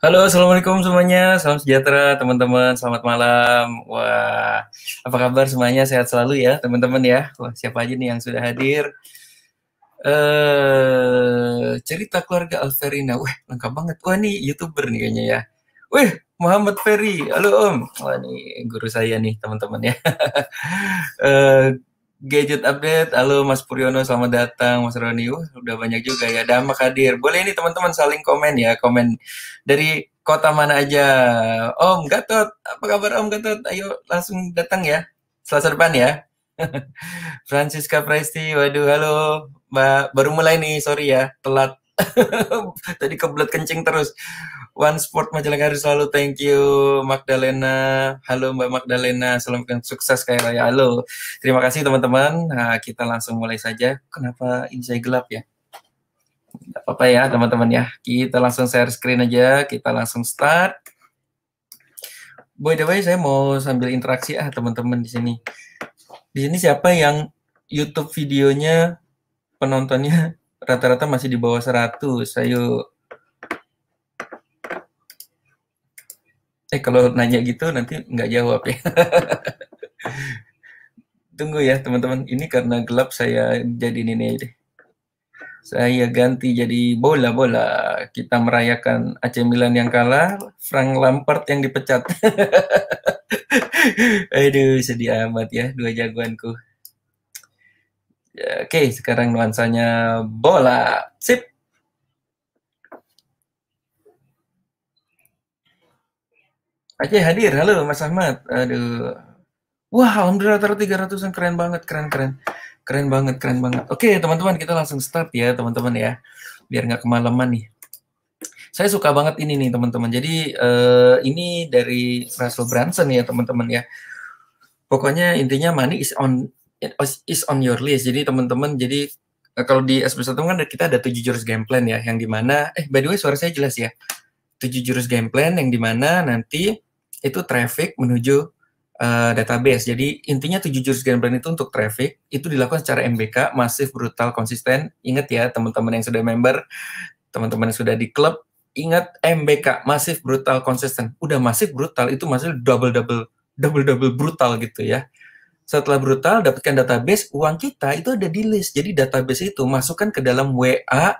Halo, assalamualaikum semuanya. Salam sejahtera, teman-teman. Selamat malam. Wah, apa kabar semuanya? Sehat selalu ya, teman-teman ya. Wah, siapa aja nih yang sudah hadir? Cerita keluarga Alverina. Wah, lengkap banget. Wah, nih YouTuber nih kayaknya ya. Wih, Muhammad Ferry. Halo Om. Wah, nih guru saya nih, teman-teman ya. Eh, Gadget update. Halo Mas Puryono, selamat datang Mas Roni. Wah, udah banyak juga ya. Damak hadir. Boleh ini teman-teman saling komen ya. Komen dari kota mana aja. Om Gatot, apa kabar Om Gatot? Ayo langsung datang ya. Selasa depan ya. Francisca Presti, waduh halo Mbak, baru mulai nih, sorry ya, telat. Tadi kebelet kencing terus. One Sport Majalengka harus selalu thank you Magdalena. Halo Mbak Magdalena, salam sukses kayak raya. Halo. Terima kasih teman-teman. Nah, kita langsung mulai saja. Kenapa ini saya gelap ya? Tidak apa-apa ya teman-teman ya. Kita langsung share screen aja, kita langsung start. By the way, saya mau sambil interaksi teman-teman di sini. Di sini siapa yang YouTube videonya penontonnya rata-rata masih di bawah 100? Ayo. Kalau nanya gitu nanti nggak jawab ya. Tunggu ya teman-teman. Ini karena gelap saya jadiin ini deh. Saya ganti jadi bola-bola. Kita merayakan AC Milan yang kalah, Frank Lampard yang dipecat. Aduh, sedih amat ya dua jagoanku. Ya, oke, sekarang nuansanya bola. Sip. Aceh hadir. Halo Mas Ahmad. Aduh. Wah, alhamdulillah taruh 300-an, keren banget, keren. Keren banget, keren banget. Oke, teman-teman, kita langsung start ya, teman-teman ya. Biar nggak kemalaman nih. Saya suka banget ini nih, teman-teman. Jadi, ini dari Russell Brunson ya, teman-teman ya. Pokoknya intinya money is on your list. Jadi, teman-teman, jadi kalau di SP1 kan kita ada 7 jurus game plan ya, yang dimana, by the way suara saya jelas ya. 7 jurus game plan yang dimana nanti itu traffic menuju database. Jadi intinya 7 jurus game plan itu untuk traffic, itu dilakukan secara MBK, masif, brutal, konsisten. Ingat ya teman-teman yang sudah member, teman-teman yang sudah di klub, ingat MBK, masif, brutal, konsisten. Udah masif, brutal, itu maksudnya double brutal gitu ya. Setelah brutal, dapatkan database, uang kita itu ada di list. Jadi database itu masukkan ke dalam WA,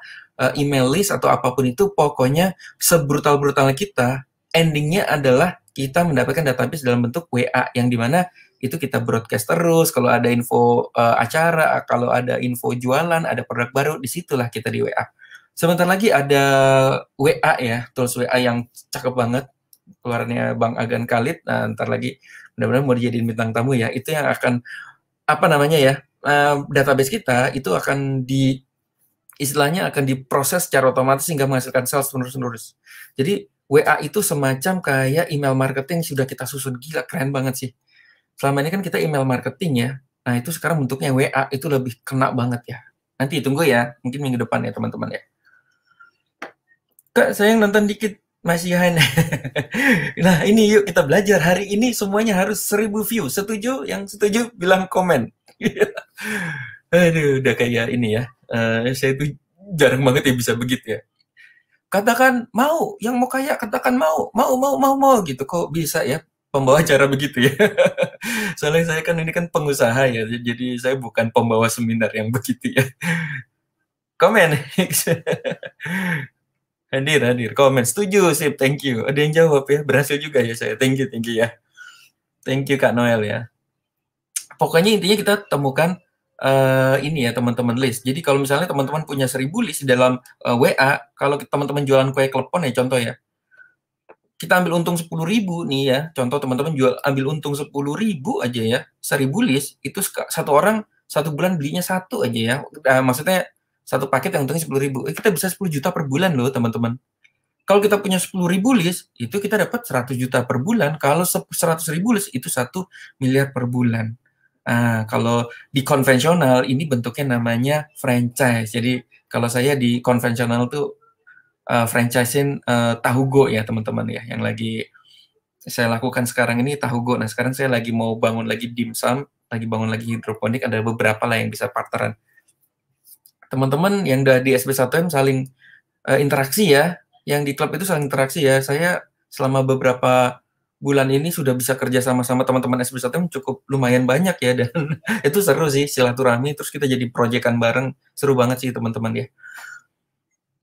email list, atau apapun itu, pokoknya sebrutal-brutalnya kita, endingnya adalah kita mendapatkan database dalam bentuk WA, yang dimana itu kita broadcast terus, kalau ada info acara, kalau ada info jualan, ada produk baru, disitulah kita di WA. Sebentar lagi ada WA ya, tools WA yang cakep banget, keluarnya Bang Agan Khalid. Nah, ntar lagi mudah-mudahan mau dijadiin bintang tamu ya. Itu yang akan apa namanya ya, database kita itu akan istilahnya akan diproses secara otomatis hingga menghasilkan sales terus-menerus. Jadi WA itu semacam kayak email marketing sudah kita susun, gila keren banget sih. Selama ini kan kita email marketing ya. Nah, itu sekarang bentuknya WA, itu lebih kena banget ya. Nanti tunggu ya, mungkin minggu depan ya teman-teman ya. Kak, saya yang nonton dikit masih Han. Nah, ini yuk kita belajar. Hari ini semuanya harus 1000 view. Setuju? Yang setuju bilang komen. Aduh, udah kayak ini ya. Saya tuh jarang banget ya bisa begitu ya. Katakan mau, yang mau kaya katakan mau gitu. Kok bisa ya pembawa acara begitu ya? Soalnya saya kan ini kan pengusaha ya, jadi saya bukan pembawa seminar yang begitu ya. Komen. Hadir, komen. Setuju, sip, thank you. Ada yang jawab ya, berhasil juga ya saya. Thank you ya. Thank you Kak Noel ya. Pokoknya intinya kita temukan ini ya teman-teman list. Jadi kalau misalnya teman-teman punya 1000 list di dalam WA, kalau teman-teman jualan kue klepon ya contoh ya, kita ambil untung 10.000 nih ya. Contoh teman-teman ambil untung 10.000 aja ya, 1000 list, itu satu orang satu bulan belinya satu aja ya. Maksudnya satu paket yang untungnya 10.000. Kita bisa 10 juta per bulan loh teman-teman. Kalau kita punya 10.000 list, itu kita dapat 100 juta per bulan. Kalau 100.000 list, itu 1 miliar per bulan. Nah, kalau di konvensional, ini bentuknya namanya franchise. Jadi, kalau saya di konvensional tuh franchisein tahu go ya, teman-teman ya. Yang lagi saya lakukan sekarang ini tahu go. Nah, sekarang saya lagi mau bangun lagi dimsum, lagi bangun lagi hidroponik, ada beberapa lah yang bisa partneran. Teman-teman yang udah di SB1M saling interaksi ya. yang di klub itu saling interaksi ya. Saya selama beberapa bulan ini sudah bisa kerja sama-sama teman-teman SB1M cukup lumayan banyak ya, dan itu seru sih silaturahmi, terus kita jadi proyekan bareng, seru banget sih teman-teman ya.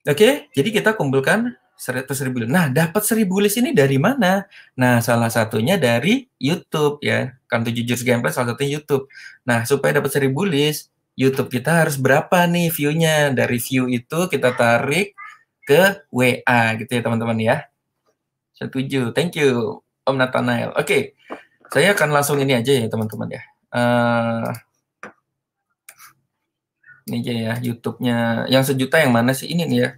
Oke, jadi kita kumpulkan 100.000. Nah, dapat 1.000 list ini dari mana? Nah, salah satunya dari YouTube ya. Kan 7 Jurus Gameplay salah satunya YouTube. Nah, supaya dapat 1.000 list, YouTube kita harus berapa nih view-nya? Dari view itu kita tarik ke WA gitu ya teman-teman ya. Setuju. Thank you Om Nathanael. Oke. Saya akan langsung ini aja ya teman-teman ya. Ini aja ya YouTube-nya. Yang sejuta yang mana sih? Ini nih ya.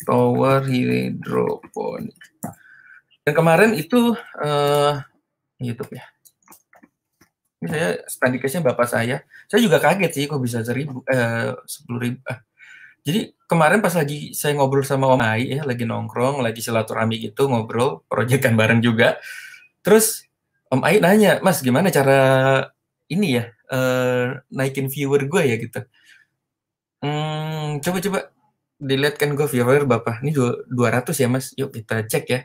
Tower Hydroponic. Dan kemarin itu YouTube ya. Ini saya study case-nya bapak saya. Saya juga kaget sih kok bisa 10.000. Jadi kemarin pas lagi saya ngobrol sama Om Ai ya, lagi nongkrong, lagi silaturahmi gitu, ngobrol, proyekan bareng juga. Terus Om Ai nanya, Mas gimana cara ini ya, naikin viewer gue ya gitu. Coba dilihat kan gue viewer Bapak. Ini 200 ya Mas. Yuk kita cek ya.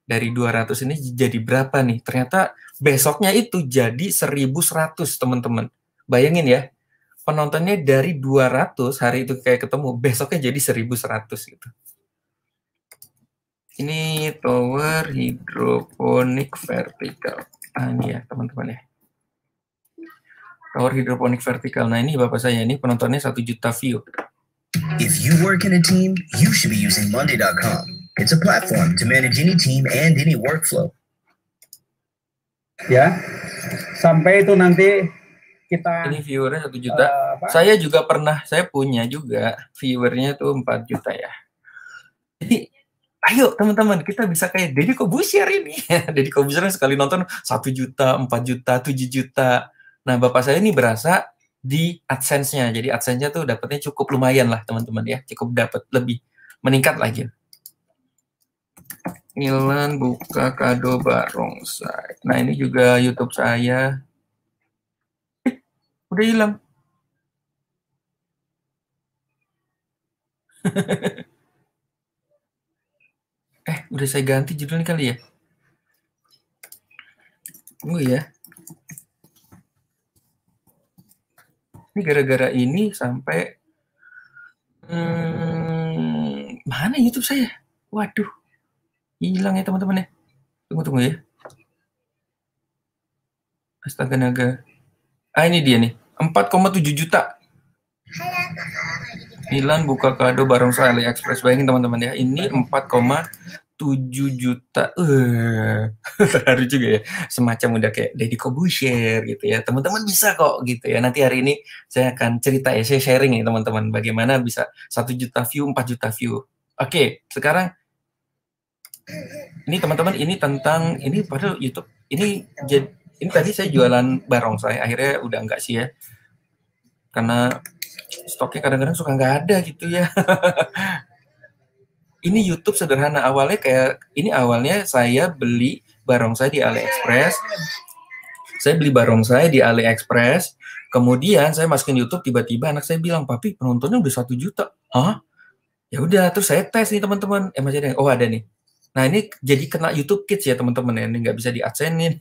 Dari 200 ini jadi berapa nih? Ternyata besoknya itu jadi 1.100 teman-teman. Bayangin ya. Penontonnya dari 200 hari itu kayak ketemu, besoknya jadi 1.100 gitu. Ini tower hidroponik vertikal. Ini ya teman-teman ya. Tower hidroponik vertikal. Nah ini bapak saya, ini penontonnya 1 juta view. If you work in a team, you should be using Monday.com. It's a platform to manage any team and any workflow. Ya, sampai itu nanti kita. Ini viewernya 1 juta. Saya juga pernah, saya punya juga viewernya tuh 4 juta ya. Jadi ayo teman-teman, kita bisa kayak Deddy Corbuzier ini. Deddy Corbuzier sekali nonton 1 juta, 4 juta, 7 juta. Nah, bapak saya ini berasa di AdSense-nya. Jadi AdSense-nya tuh dapatnya cukup lumayan lah, teman-teman ya. Cukup dapat lebih meningkat lagi. Milan buka kado barongsai. Nah, ini juga YouTube saya. Udah hilang. Udah saya ganti judulnya kali ya. Tunggu ya. Ini gara-gara ini sampai mana YouTube saya? Waduh. Hilang ya teman-teman ya. Tunggu ya. Astaga naga. Ini dia nih. 4,7 juta. Milan buka kado barongsai AliExpress. Bayangin teman-teman ya. Ini 4,7 juta. Terharu juga ya. Semacam udah kayak Deddy Corbuzier gitu ya. Teman-teman bisa kok gitu ya. Nanti hari ini saya akan cerita ya. Saya sharing nih teman-teman. Bagaimana bisa 1 juta view, 4 juta view. Oke, sekarang ini teman-teman, ini tentang, ini padahal YouTube. Ini tadi saya jualan barongsai. Akhirnya udah enggak sih ya. Karena stoknya kadang-kadang suka nggak ada gitu ya. Ini YouTube sederhana, awalnya kayak, ini awalnya saya beli barongsai di AliExpress. Saya beli barongsai di AliExpress, kemudian saya masukin YouTube, tiba-tiba anak saya bilang, papi penontonnya udah 1 juta. Hah? Ya udah, terus saya tes nih teman-teman. Masih ada, oh ada nih. Nah ini jadi kena YouTube Kids ya teman-teman ya, ini nggak bisa di-adsense-in.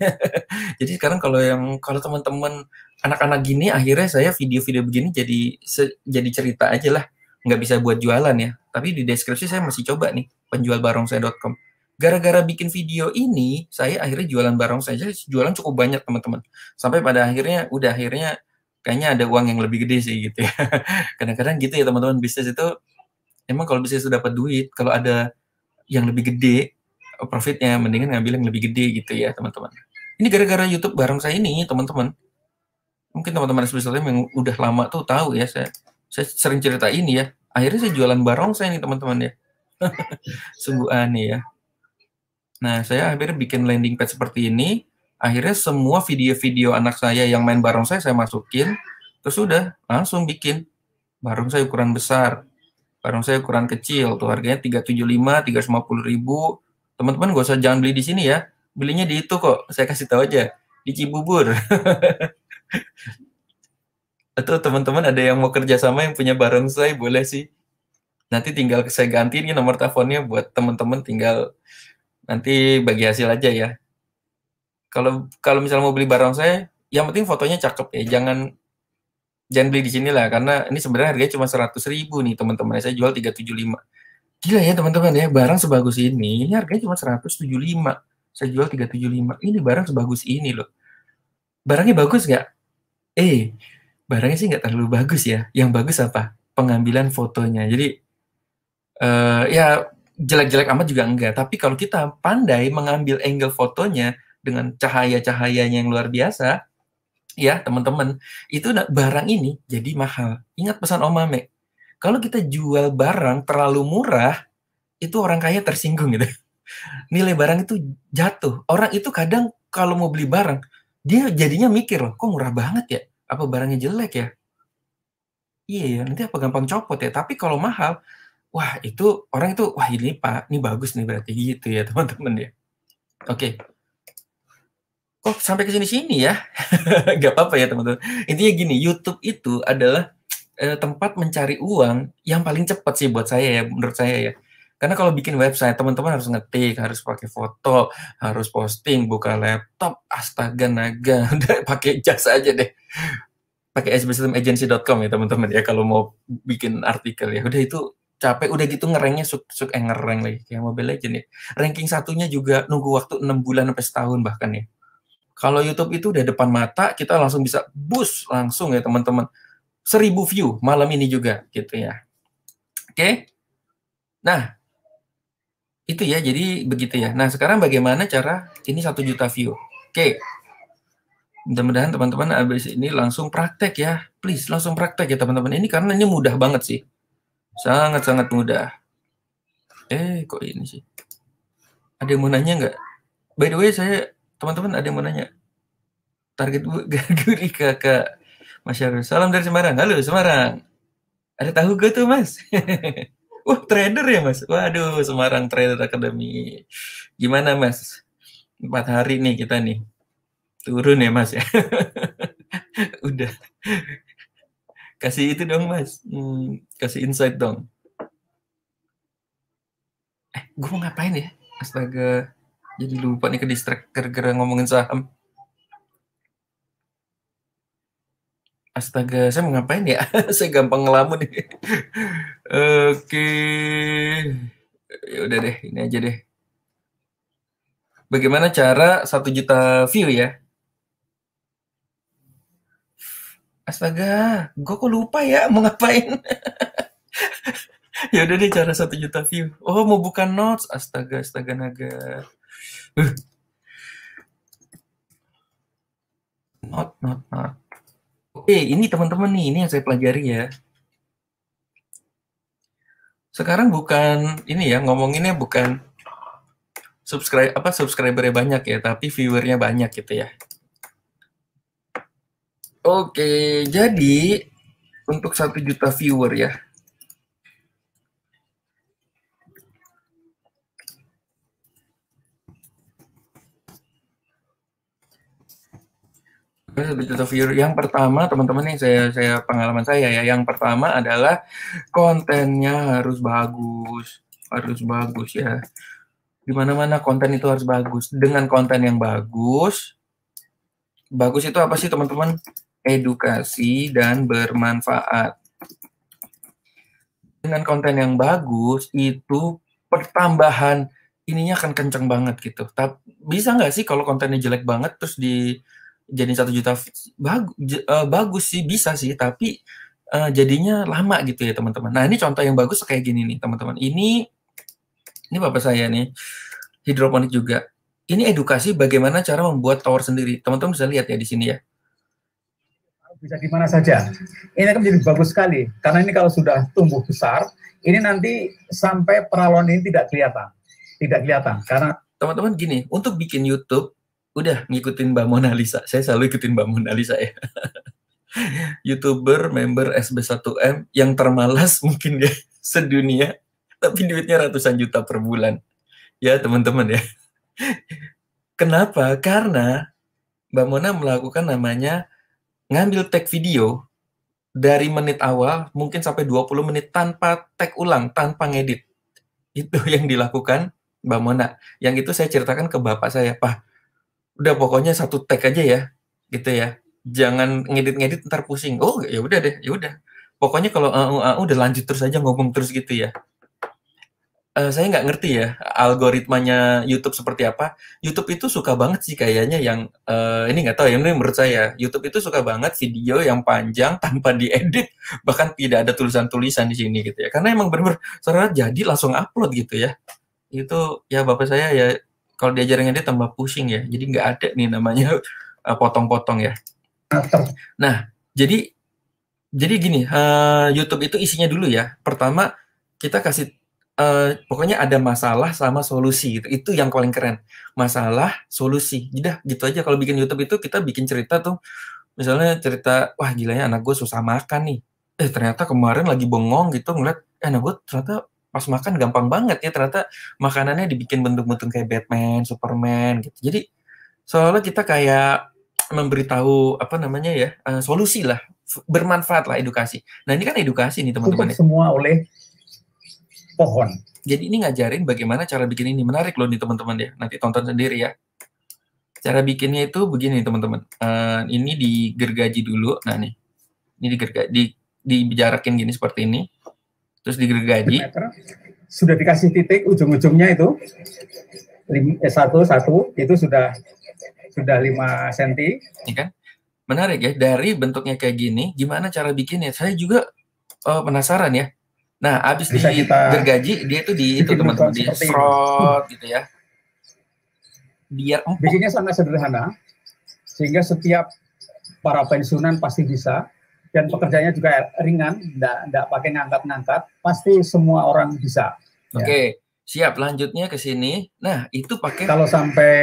Jadi sekarang kalau teman-teman anak-anak gini, akhirnya saya video-video begini jadi cerita aja lah, nggak bisa buat jualan ya. Tapi di deskripsi saya masih coba nih, penjualbarongsai.com. Gara-gara bikin video ini, saya akhirnya jualan barongsai. Jadi jualan cukup banyak teman-teman. Sampai pada akhirnya, kayaknya ada uang yang lebih gede sih gitu ya. Kadang-kadang gitu ya teman-teman, bisnis itu, emang kalau bisnis itu dapat duit, kalau ada yang lebih gede profitnya, mendingan ngambil yang lebih gede gitu ya teman-teman. Ini gara-gara YouTube barongsai ini teman-teman. Mungkin teman-teman SB1M yang udah lama tuh tahu ya, saya sering cerita ini ya. Akhirnya saya jualan barongsai nih teman-teman ya. Sungguh aneh ya. Nah, saya akhirnya bikin landing page seperti ini. Akhirnya semua video-video anak saya yang main barongsai saya masukin. Terus udah langsung bikin barongsai ukuran besar, barongsai ukuran kecil. Tuh harganya 375, 350.000. Teman-teman gak usah, jangan beli di sini ya. Belinya di itu kok. Saya kasih tahu aja. Di Cibubur. Atau teman-teman ada yang mau kerjasama yang punya barongsai, boleh sih. Nanti tinggal saya ganti nih nomor teleponnya buat teman-teman, tinggal nanti bagi hasil aja ya. Kalau misalnya mau beli barang saya, yang penting fotonya cakep ya, jangan beli di sini lah, karena ini sebenarnya harganya cuma 100.000 nih teman-teman, saya jual 375. Gila ya teman-teman ya, barang sebagus ini harganya cuma 175, saya jual 375. Ini barang sebagus ini loh. Barangnya bagus nggak? Barangnya sih nggak terlalu bagus ya. Yang bagus apa? Pengambilan fotonya. Jadi ya jelek-jelek amat juga enggak. Tapi kalau kita pandai mengambil angle fotonya dengan cahaya-cahayanya yang luar biasa, ya teman-teman, itu barang ini jadi mahal. Ingat pesan Om Mame, kalau kita jual barang terlalu murah, itu orang kaya tersinggung gitu. Nilai barang itu jatuh. Orang itu kadang kalau mau beli barang, dia jadinya mikir loh, kok murah banget ya? Apa barangnya jelek ya? Iya ya, nanti apa gampang copot ya. Tapi kalau mahal, wah itu orang itu, wah ini Pak, ini bagus nih berarti gitu ya teman-teman ya. Oke. Kok sampai ke sini-sini ya? Gak apa-apa ya teman-teman. Intinya gini, YouTube itu adalah tempat mencari uang yang paling cepat sih buat saya ya, menurut saya ya. Karena kalau bikin website, teman-teman harus ngetik, harus pakai foto, harus posting, buka laptop, astaga naga, udah pakai jasa aja deh. Pakai sbsystemagency.com ya teman-teman ya kalau mau bikin artikel ya. Udah itu capek, udah gitu ngerengnya ngereng lagi kayak Mobile Legends ya. Ranking satunya juga nunggu waktu 6 bulan sampai setahun bahkan ya. Kalau YouTube itu udah depan mata, kita langsung bisa boost langsung ya teman-teman. 1000 view malam ini juga gitu ya. Oke. Nah, itu ya, jadi begitu ya. Nah, sekarang bagaimana cara ini 1 juta view? Oke. Mudah-mudahan teman-teman abis ini langsung praktek ya. Please, langsung praktek ya teman-teman. Ini karena ini mudah banget sih. Sangat-sangat mudah. Kok ini sih? Ada yang mau nanya nggak? By the way, teman-teman ada yang mau nanya. Target Guri kakak Masyarakat. Salam dari Semarang. Halo Semarang. Ada tahu gak tuh Mas? Trader ya Mas? Waduh, Semarang Trader Academy. Gimana Mas? 4 hari nih kita nih. Turun ya Mas ya? Udah. Kasih itu dong Mas. Kasih insight dong. Gue mau ngapain ya? Astaga. Jadi lupa nih ke distract gara-gara ngomongin saham. Astaga, saya mau ngapain ya? Saya gampang ngelamun nih. Oke. Ya udah deh, ini aja deh. Bagaimana cara 1 juta view ya? Astaga, gue kok lupa ya mau ngapain. Ya udah deh, cara 1 juta view. Oh, mau buka notes. Astaga naga. Not. Oke, ini teman-teman nih, ini yang saya pelajari ya. Sekarang bukan ini ya, ngomonginnya bukan subscribernya banyak ya, tapi viewernya banyak gitu ya. Oke, jadi untuk 1 juta viewer ya. Yang pertama teman-teman, yang saya pengalaman saya ya, yang pertama adalah kontennya harus bagus ya. Di mana-mana konten itu harus bagus. Dengan konten yang bagus itu apa sih teman-teman? Edukasi dan bermanfaat. Dengan konten yang bagus itu pertambahan ininya akan kenceng banget gitu. Tapi bisa nggak sih kalau kontennya jelek banget terus jadi 1 juta? Bagus sih, bisa sih, tapi jadinya lama gitu ya teman-teman. Nah, ini contoh yang bagus kayak gini nih teman-teman. Ini bapak saya nih, hidroponik juga. Ini edukasi bagaimana cara membuat tower sendiri. Teman-teman bisa lihat ya di sini ya. Bisa di mana saja. Ini akan menjadi bagus sekali, karena ini kalau sudah tumbuh besar, ini nanti sampai peralon ini tidak kelihatan. Karena teman-teman gini, untuk bikin YouTube, udah ngikutin Mbak Mona Lisa. Saya selalu ikutin Mbak Mona Lisa ya. YouTuber member SB1M yang termalas mungkin ya sedunia, tapi duitnya ratusan juta per bulan. Ya teman-teman ya. Kenapa? Karena Mbak Mona melakukan namanya ngambil tag video dari menit awal mungkin sampai 20 menit tanpa tag ulang, tanpa ngedit. Itu yang dilakukan Mbak Mona. Yang itu saya ceritakan ke bapak saya, "Pak, udah pokoknya satu tag aja ya, gitu ya. Jangan ngedit-ngedit ntar pusing." "Oh, ya udah deh, ya udah. Pokoknya kalau udah lanjut terus aja ngomong terus gitu ya." Saya nggak ngerti ya algoritmanya YouTube seperti apa. YouTube itu suka banget sih kayaknya yang ini nggak tahu ya, ini menurut saya YouTube itu suka banget video yang panjang tanpa diedit, bahkan tidak ada tulisan-tulisan di sini gitu ya. Karena emang bener-bener saudara jadi langsung upload gitu ya. Itu ya bapak saya ya kalau diajarin edit tambah pusing ya. Jadi nggak ada nih namanya potong-potong ya. Nah, jadi gini, YouTube itu isinya dulu ya. Pertama kita kasih pokoknya ada masalah sama solusi gitu. Itu yang paling keren. Masalah, solusi. Udah gitu aja kalau bikin YouTube itu kita bikin cerita tuh. Misalnya cerita, wah gilanya anak gue susah makan nih. Ternyata kemarin lagi bengong gitu ngeliat, anak gue ternyata pas makan gampang banget ya. Ternyata makanannya dibikin bentuk-bentuk kayak Batman, Superman gitu. Jadi seolah kita kayak memberitahu apa namanya ya, solusi lah, bermanfaat lah edukasi. Nah ini kan edukasi nih teman-teman ya. Semua oleh pohon. Jadi ini ngajarin bagaimana cara bikin ini. Menarik loh nih teman-teman ya. Nanti tonton sendiri ya. Cara bikinnya itu begini teman-teman. Ini digergaji dulu. Nah nih. Ini dijarakin gini seperti ini. Terus digergaji. Sudah dikasih titik ujung-ujungnya itu. 1 itu sudah 5 cm. Ini kan. Menarik ya. Dari bentuknya kayak gini. Gimana cara bikinnya? Saya juga penasaran ya. Nah, abis digergaji, dia itu di itu teman-teman, di serot gitu ya. Biar empuk. Bikinnya sangat sederhana, sehingga setiap para pensiunan pasti bisa, dan pekerjaannya juga ringan, enggak pakai ngangkat-ngangkat, pasti semua orang bisa. Oke, siap. Lanjutnya ke sini. Nah, itu pakai. Kalau sampai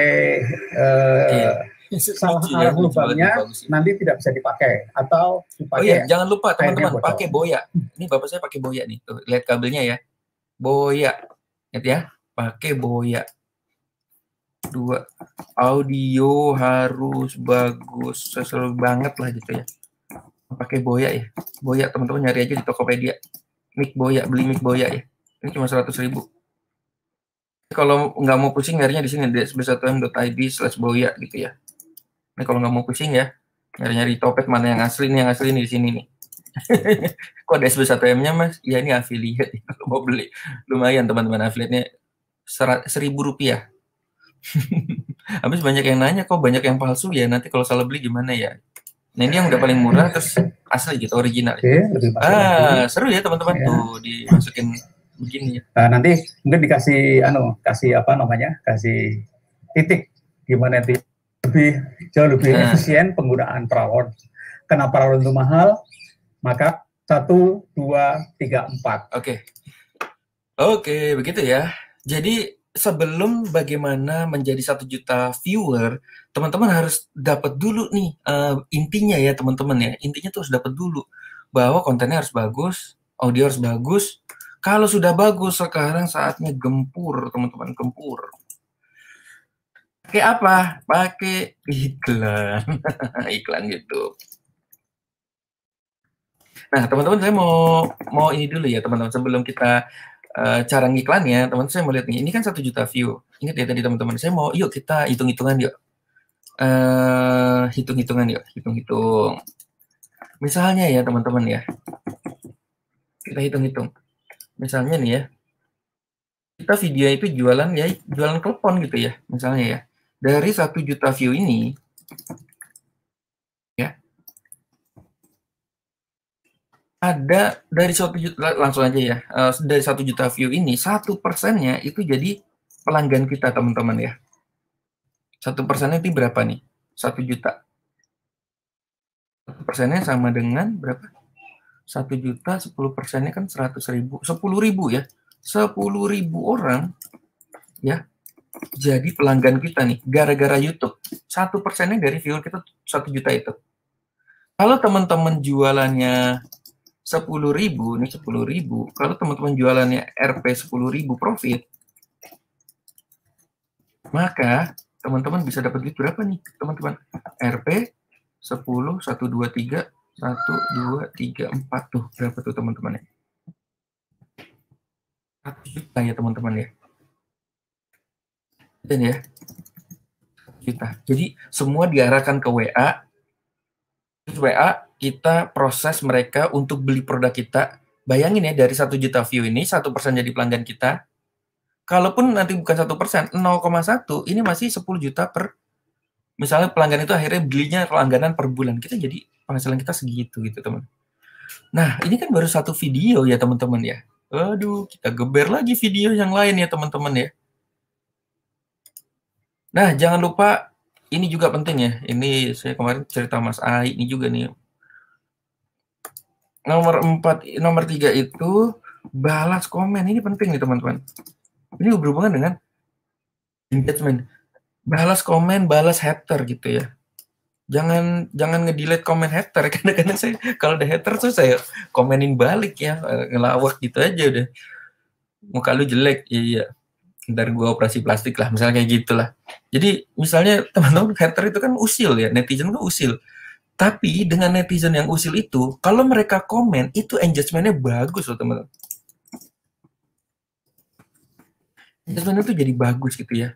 salah arah lubangnya nanti tidak bisa dipakai atau dipakai. Oh iya, jangan lupa teman-teman pakai boya. Ini bapak saya pakai boya nih. Tuh, lihat kabelnya ya. Boya. Lihat ya, pakai boya. 2. Audio harus bagus, sesuai banget lah gitu ya. Pakai boya ya. Boya teman-teman nyari aja di Tokopedia. Mic boya, beli mic boya ya. Ini cuma 100.000. Kalau nggak mau pusing nyarinya di sini di sb1m.id/boya gitu ya. Ini kalau nggak mau pusing ya, nyari-nyari Topet mana yang asli nih, di sini nih. Kok ada SB1M-nya mas? Iya ini affiliate, mau beli. Lumayan teman-teman affiliate-nya Rp1.000. Habis banyak yang nanya kok banyak yang palsu ya, nanti kalau salah beli gimana ya? Nah ini yang udah paling murah terus asli gitu, original. Seru ya teman-teman tuh dimasukin begini ya. Nanti mungkin dikasih kasih titik gimana nanti jauh lebih efisien penggunaan paralon. Karena paralon itu mahal, maka 1, 2, 3, 4. Oke, begitu ya. Jadi sebelum bagaimana menjadi 1 juta viewer, teman-teman harus dapat dulu nih intinya ya teman-teman ya. Intinya tuh harus dapat dulu bahwa kontennya harus bagus, audio harus bagus. Kalau sudah bagus, sekarang saatnya gempur teman-teman, gempur. Pakai apa? Pakai iklan. Iklan gitu. Nah, teman-teman saya mau ini dulu ya, teman-teman. Sebelum kita cara ngiklannya, teman-teman saya mau lihat nih. Ini kan 1 juta view. Ingat ya tadi teman-teman. Saya mau yuk kita hitung-hitungan yuk. Hitung-hitungan yuk, hitung-hitung. Misalnya ya, teman-teman ya. Kita hitung-hitung. Misalnya nih ya. Kita video itu jualan telepon gitu ya, misalnya ya. Dari 1 juta view ini, ya, ada dari 1 juta, langsung aja ya, dari 1 juta view ini, 1%-nya itu jadi pelanggan kita, teman-teman ya. 1%-nya itu berapa nih? 1 juta. 1%-nya sama dengan berapa? 1 juta, 10%-nya kan 100.000, 10.000 ya. 10.000 orang, ya, jadi pelanggan kita nih, gara-gara YouTube. 1%-nya dari viewer kita 1 juta itu. Kalau teman-teman jualannya 10.000, nih 10.000. Kalau teman-teman jualannya Rp 10.000 profit, maka teman-teman bisa dapat duit berapa nih, teman-teman? Rp 10, 1, 2, 3, 1, 2, 3, 4 tuh. Berapa tuh teman-teman ya? 1 juta ya teman-teman ya. Dan ya, 1 juta. Jadi semua diarahkan ke WA. Terus WA kita proses mereka untuk beli produk kita. Bayangin ya, dari 1 juta view ini 1% jadi pelanggan kita. Kalaupun nanti bukan 1%, 0,1 ini masih 10 juta per, misalnya pelanggan itu akhirnya belinya langganan per bulan. Kita jadi penghasilan kita segitu gitu teman. Nah ini kan baru 1 video ya teman-teman ya. Aduh, kita geber lagi video yang lain ya teman-teman ya. Nah jangan lupa, ini juga penting ya. Ini saya kemarin cerita Mas Ai, ini juga nih. Nomor 3 itu balas komen. Ini penting nih teman-teman. Ini berhubungan dengan engagement. Balas komen, balas hater gitu ya. Jangan nge-delete komen hater. Kadang-kadang saya kalau ada hater tuh saya komenin balik ya, ngelawak gitu aja udah. Muka lu jelek, iya. Ntar gua operasi plastik lah, misalnya kayak gitulah. Jadi misalnya teman-teman, hater itu kan usil ya, netizen kan usil. Tapi dengan netizen yang usil itu, kalau mereka komen, itu engagement-nya bagus loh teman-teman. Engagement itu jadi bagus gitu ya.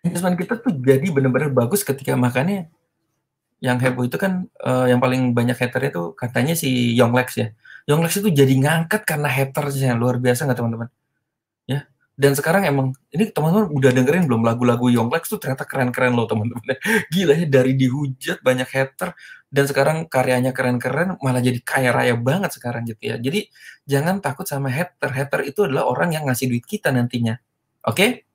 Engagement kita tuh jadi benar-benar bagus ketika, makanya yang heboh itu kan yang paling banyak haternya tuh katanya si Yonglex ya. Yonglex itu jadi ngangkat karena hatersnya, luar biasa nggak teman-teman? Ya. Dan sekarang emang ini teman-teman udah dengerin belum lagu-lagu Yonglex tuh ternyata keren-keren loh teman-teman. Gila ya, dari dihujat banyak hater dan sekarang karyanya keren-keren, malah jadi kaya raya banget sekarang gitu ya. Jadi jangan takut sama hater. Hater itu adalah orang yang ngasih duit kita nantinya. Oke?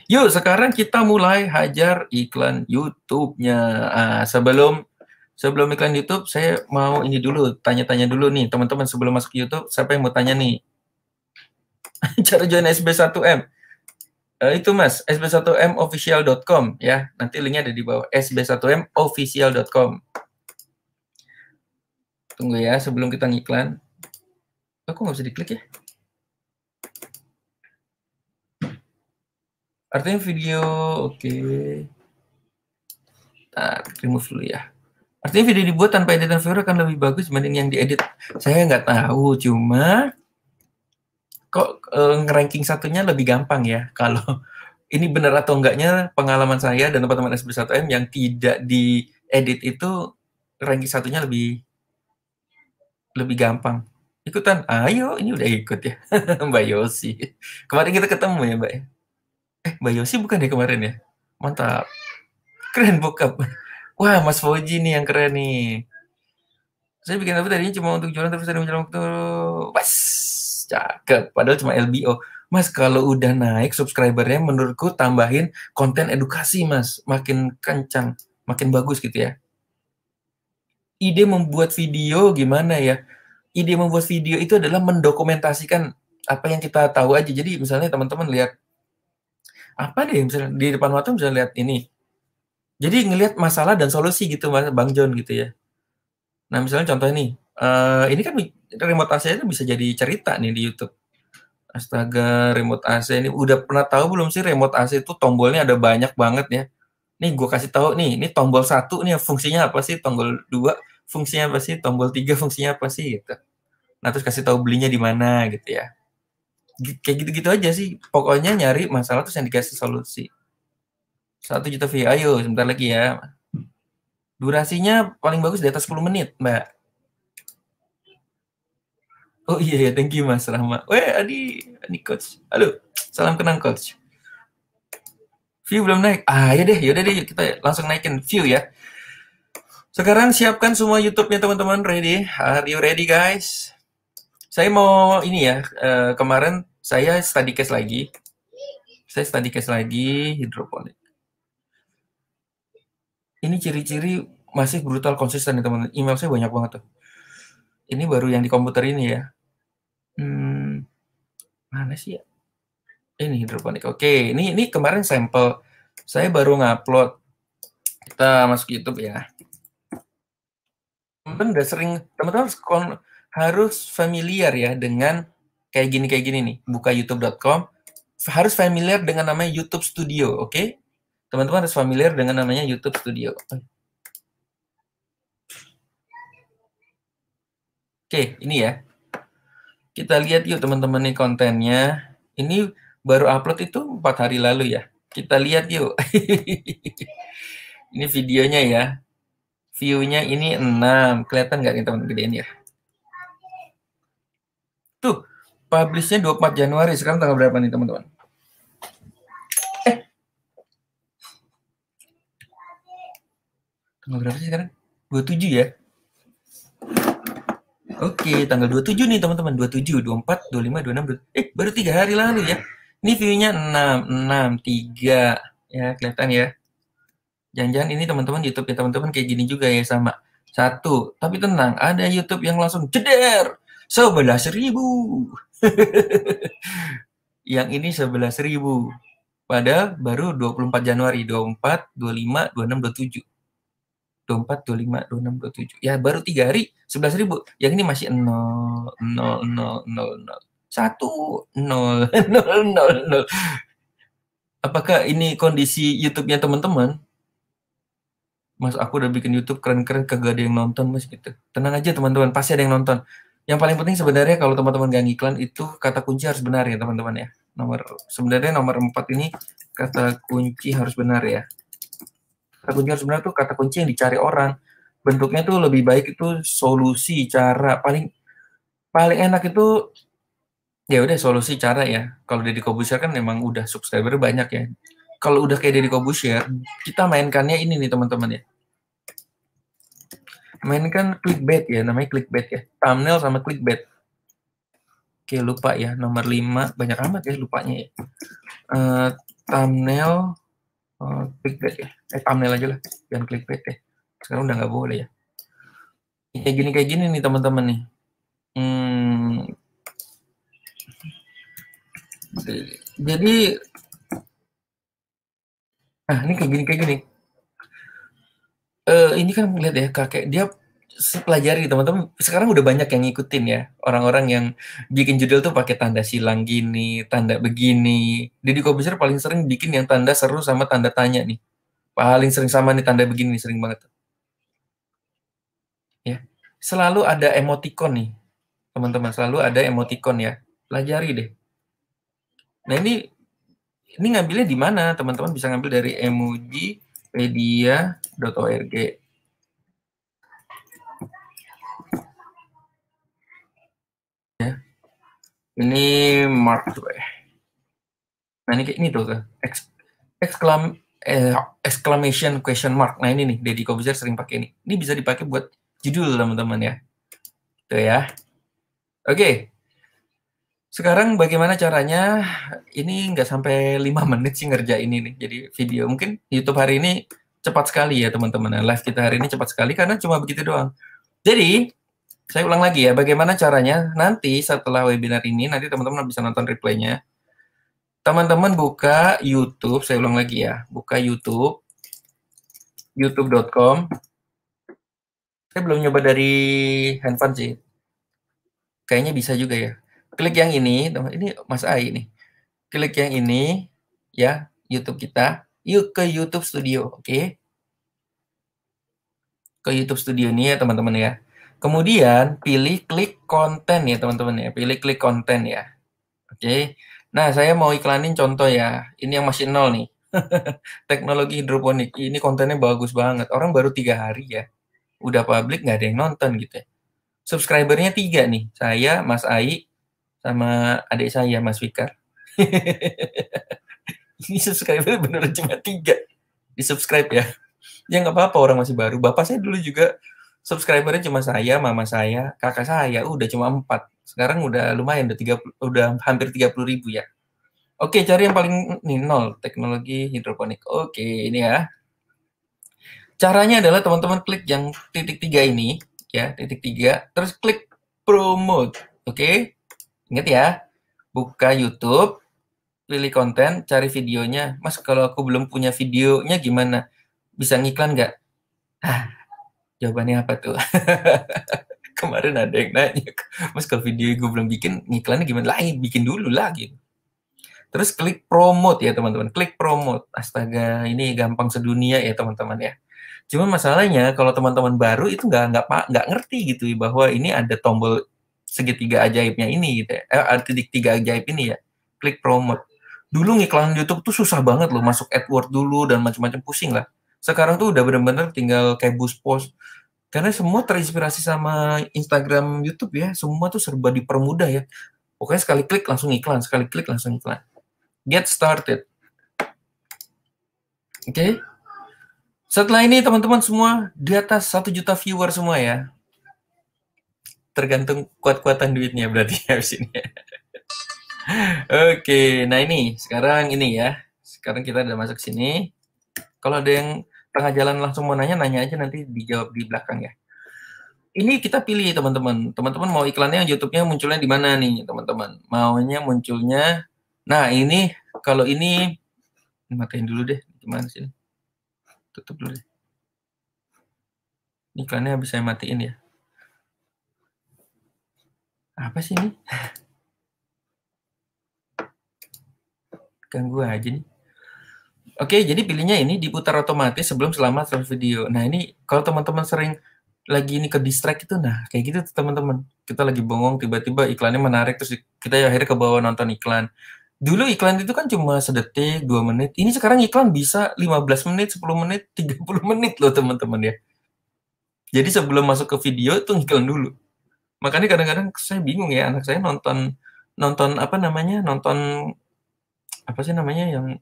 Yuk, sekarang kita mulai hajar iklan YouTube-nya. Sebelum iklan YouTube, saya mau ini dulu, tanya-tanya dulu nih, teman-teman sebelum masuk YouTube, siapa yang mau tanya nih? Cara join SB1M. Itu Mas, sb1mofficial.com ya. Nanti linknya ada di bawah, sb1mofficial.com. Tunggu ya, sebelum kita ngiklan. Kok nggak bisa diklik ya? Artinya video, oke. Nah, remove dulu ya. Artinya video dibuat tanpa editan viewer akan lebih bagus dibanding yang diedit. Saya nggak tahu, cuma kok ngeranking satunya lebih gampang ya. Kalau ini benar atau enggaknya, pengalaman saya dan teman-teman SB1M yang tidak diedit itu ranking satunya lebih gampang. Ikutan, ayo, ini udah ikut ya. Mbak Yosi. Kemarin kita ketemu ya Mbak ya. Mbak Yosi bukan ya kemarin ya? Mantap. Keren bokap. Wah, Mas Fauji nih yang keren nih. Saya bikin apa tadinya cuma untuk jualan, terus ada menjelang waktu. Pas, cakep. Padahal cuma LBO. Mas, kalau udah naik subscribernya, menurutku tambahin konten edukasi, Mas. Makin kencang, makin bagus gitu ya. Ide membuat video gimana ya? Ide membuat video itu adalah mendokumentasikan apa yang kita tahu aja. Jadi misalnya teman-teman lihat apa deh, misalnya di depan mata bisa lihat ini. Jadi ngelihat masalah dan solusi gitu Mas Bang John gitu ya. Nah misalnya contoh ini kan remote AC itu bisa jadi cerita nih di YouTube. Astaga, remote AC ini udah pernah tahu belum sih remote AC itu tombolnya ada banyak banget ya. Nih gue kasih tahu nih, ini tombol 1 nih fungsinya apa sih, tombol 2 fungsinya apa sih, tombol 3 fungsinya apa sih gitu. Nah terus kasih tahu belinya di mana gitu ya. Kayak gitu-gitu aja sih. Pokoknya nyari masalah terus yang dikasih solusi. 1 juta view, ayo sebentar lagi ya. Durasinya paling bagus di atas 10 menit, Mbak. Oh iya ya, thank you Mas Rahma. Adi Coach. Halo, salam kenal Coach. View belum naik. Yaudah deh, kita langsung naikin view ya. Sekarang siapkan semua YouTube-nya teman-teman, ready? Are you ready guys? Saya mau ini ya, kemarin saya study case lagi. Hidroponik. Ini ciri-ciri masih brutal konsisten nih teman-teman. Email saya banyak banget tuh. Ini baru yang di komputer ini ya. Mana sih ya? Ini hidroponik. Oke, ini kemarin sampel. Saya baru ngupload. Kita masuk YouTube ya. Teman-teman udah sering, teman-teman harus familiar ya dengan kayak gini nih. Buka youtube.com. Harus familiar dengan namanya YouTube Studio, oke? Teman-teman harus familiar dengan namanya YouTube Studio. Oke, ini ya. Kita lihat yuk teman-teman nih kontennya. Ini baru upload itu 4 hari lalu ya. Kita lihat yuk. Ini videonya ya. View-nya ini 6. Kelihatan nggak nih teman-teman gedein ya? Tuh, publish-nya 24 Januari. Sekarang tanggal berapa nih teman-teman? Tanggal berapa sih sekarang? 27 ya? Oke, tanggal 27 nih teman-teman. 27, 24, 25, 26, 26. Baru 3 hari lalu ya. Ini view-nya 6, 3. Ya, kelihatan ya. Jangan-jangan ini teman-teman YouTube ya teman-teman kayak gini juga ya sama. 1. Tapi tenang, ada YouTube yang langsung jeder 11.000. Yang ini 11.000. Padahal baru 24 Januari, 24, 25, 26, 27. 24, 25, 26, 27. Ya baru 3 hari 11.000. Yang ini masih 0, 0, 0, 0, 0. 1, 0, 0, 0, 0. Apakah ini kondisi YouTube-nya teman-teman? Mas, aku udah bikin YouTube keren-keren, kagak ada yang nonton, Mas, gitu. Tenang aja teman-teman, pasti ada yang nonton. Yang paling penting sebenarnya kalau teman-teman gak ngiklan itu kata kunci harus benar ya teman-teman ya. Sebenarnya nomor 4 ini kata kunci harus benar ya. Kata kunci harus benar tuh kata kunci yang dicari orang. Bentuknya tuh lebih baik itu solusi, cara. Paling enak itu ya udah solusi, cara ya. Kalau Deddy Corbuzier kan memang udah subscriber banyak ya. Kalau udah kayak Deddy Corbuzier, kita mainkannya ini nih teman-teman ya. Mainkan clickbait ya, namanya clickbait ya. Thumbnail sama clickbait. Oke, lupa ya. Nomor 5, banyak amat ya lupanya ya. Thumbnail, clickbait ya. Thumbnail aja lah, jangan clickbait ya. Sekarang udah nggak boleh ya. Kayak gini nih teman-teman nih. Jadi, ini kayak gini. Ini kan lihat ya, kakek dia pelajari teman-teman. Sekarang udah banyak yang ngikutin ya. Orang-orang yang bikin judul tuh pakai tanda silang gini, tanda begini. Deddy Corbuzier paling sering bikin yang tanda seru sama tanda tanya nih. Paling sering sama nih tanda begini, sering banget. Ya. Selalu ada emoticon nih. Teman-teman, selalu ada emoticon ya. Pelajari deh. Nah, ini ngambilnya di mana? Teman-teman bisa ngambil dari emojipedia.org. Ya. Ini mark tuh ya. Nah, ini tuh exclamation question mark. Nah, ini nih Deddy Corbuzier sering pakai ini. Ini bisa dipakai buat judul teman-teman ya. Tuh ya. Oke. Sekarang bagaimana caranya? Ini nggak sampai 5 menit sih ngerjain ini. Jadi video mungkin YouTube hari ini cepat sekali ya teman-teman. Live kita hari ini cepat sekali karena cuma begitu doang. Jadi saya ulang lagi ya, bagaimana caranya nanti setelah webinar ini, nanti teman-teman bisa nonton replaynya. Teman-teman buka YouTube, saya ulang lagi ya, buka YouTube, youtube.com. Saya belum nyoba dari handphone sih. Kayaknya bisa juga ya. Klik yang ini Mas Ai nih. Klik yang ini, ya, YouTube kita. Yuk ke YouTube Studio, oke? Ke YouTube Studio ini ya teman-teman ya. Kemudian pilih klik konten ya teman-teman ya. Pilih klik konten ya. Oke. Nah, saya mau iklanin contoh ya. Ini yang masih 0 nih. Teknologi hidroponik. Ini kontennya bagus banget. Orang baru 3 hari ya. Udah publik nggak ada yang nonton gitu ya. Subscribernya 3 nih. Saya, Mas Ai, sama adik saya, Mas Fikar. Ini subscriber beneran cuma 3. Di-subscribe ya. Ya nggak apa-apa, orang masih baru. Bapak saya dulu juga subscribernya cuma saya, mama saya, kakak saya, udah cuma 4. Sekarang udah lumayan, udah hampir 30.000 ya. Oke, cari yang paling nih 0, teknologi hidroponik. Oke, ini ya. Caranya adalah teman-teman klik yang titik 3 ini, ya, titik 3, terus klik promote. Oke, ingat ya, buka YouTube, pilih konten, cari videonya. Mas, kalau aku belum punya videonya gimana? Bisa ngiklan nggak? Jawabannya apa tuh? Kemarin ada yang nanya, Mas kalau video gue belum bikin, ngiklannya gimana? Lah, bikin dulu lah gitu. Terus klik promote ya teman-teman, klik promote. Astaga, ini gampang sedunia ya teman-teman ya. Cuma masalahnya kalau teman-teman baru itu nggak ngerti gitu bahwa ini ada tombol segitiga ajaibnya ini gitu ya. Titik tiga ajaib ini ya. Klik promote. Dulu ngiklan YouTube tuh susah banget loh, masuk AdWords dulu dan macam-macam, pusing lah. Sekarang tuh udah bener-bener tinggal kayak boost post. Karena semua terinspirasi sama Instagram YouTube ya. Semua tuh serba dipermudah ya. Pokoknya sekali klik langsung iklan, sekali klik langsung iklan. Get started. Oke. Setelah ini teman-teman semua di atas 1 juta viewer semua ya. Tergantung kuat-kuatan duitnya berarti habis ini. Oke, nah ini sekarang ini ya. Sekarang kita udah masuk sini. Kalau ada yang tengah jalan langsung mau nanya aja, nanti dijawab di belakang ya. Ini kita pilih teman-teman. Teman-teman mau iklannya YouTube-nya munculnya di mana nih teman-teman? Maunya munculnya. Nah ini kalau ini matiin dulu deh. Gimana sih? Tutup dulu deh. Iklannya bisa matiin ya. Apa sih ini? Ganggu aja nih. Oke, jadi pilihnya ini diputar otomatis sebelum selama video. Nah ini kalau teman-teman sering lagi ini ke distract itu, nah kayak gitu teman-teman. Kita lagi bengong, tiba-tiba iklannya menarik, terus kita akhirnya ke bawah nonton iklan. Dulu iklan itu kan cuma sedetik, 2 menit. Ini sekarang iklan bisa 15 menit, 10 menit, 30 menit loh teman-teman ya. Jadi sebelum masuk ke video itu iklan dulu. Makanya kadang-kadang saya bingung ya, anak saya nonton apa namanya, nonton apa sih namanya yang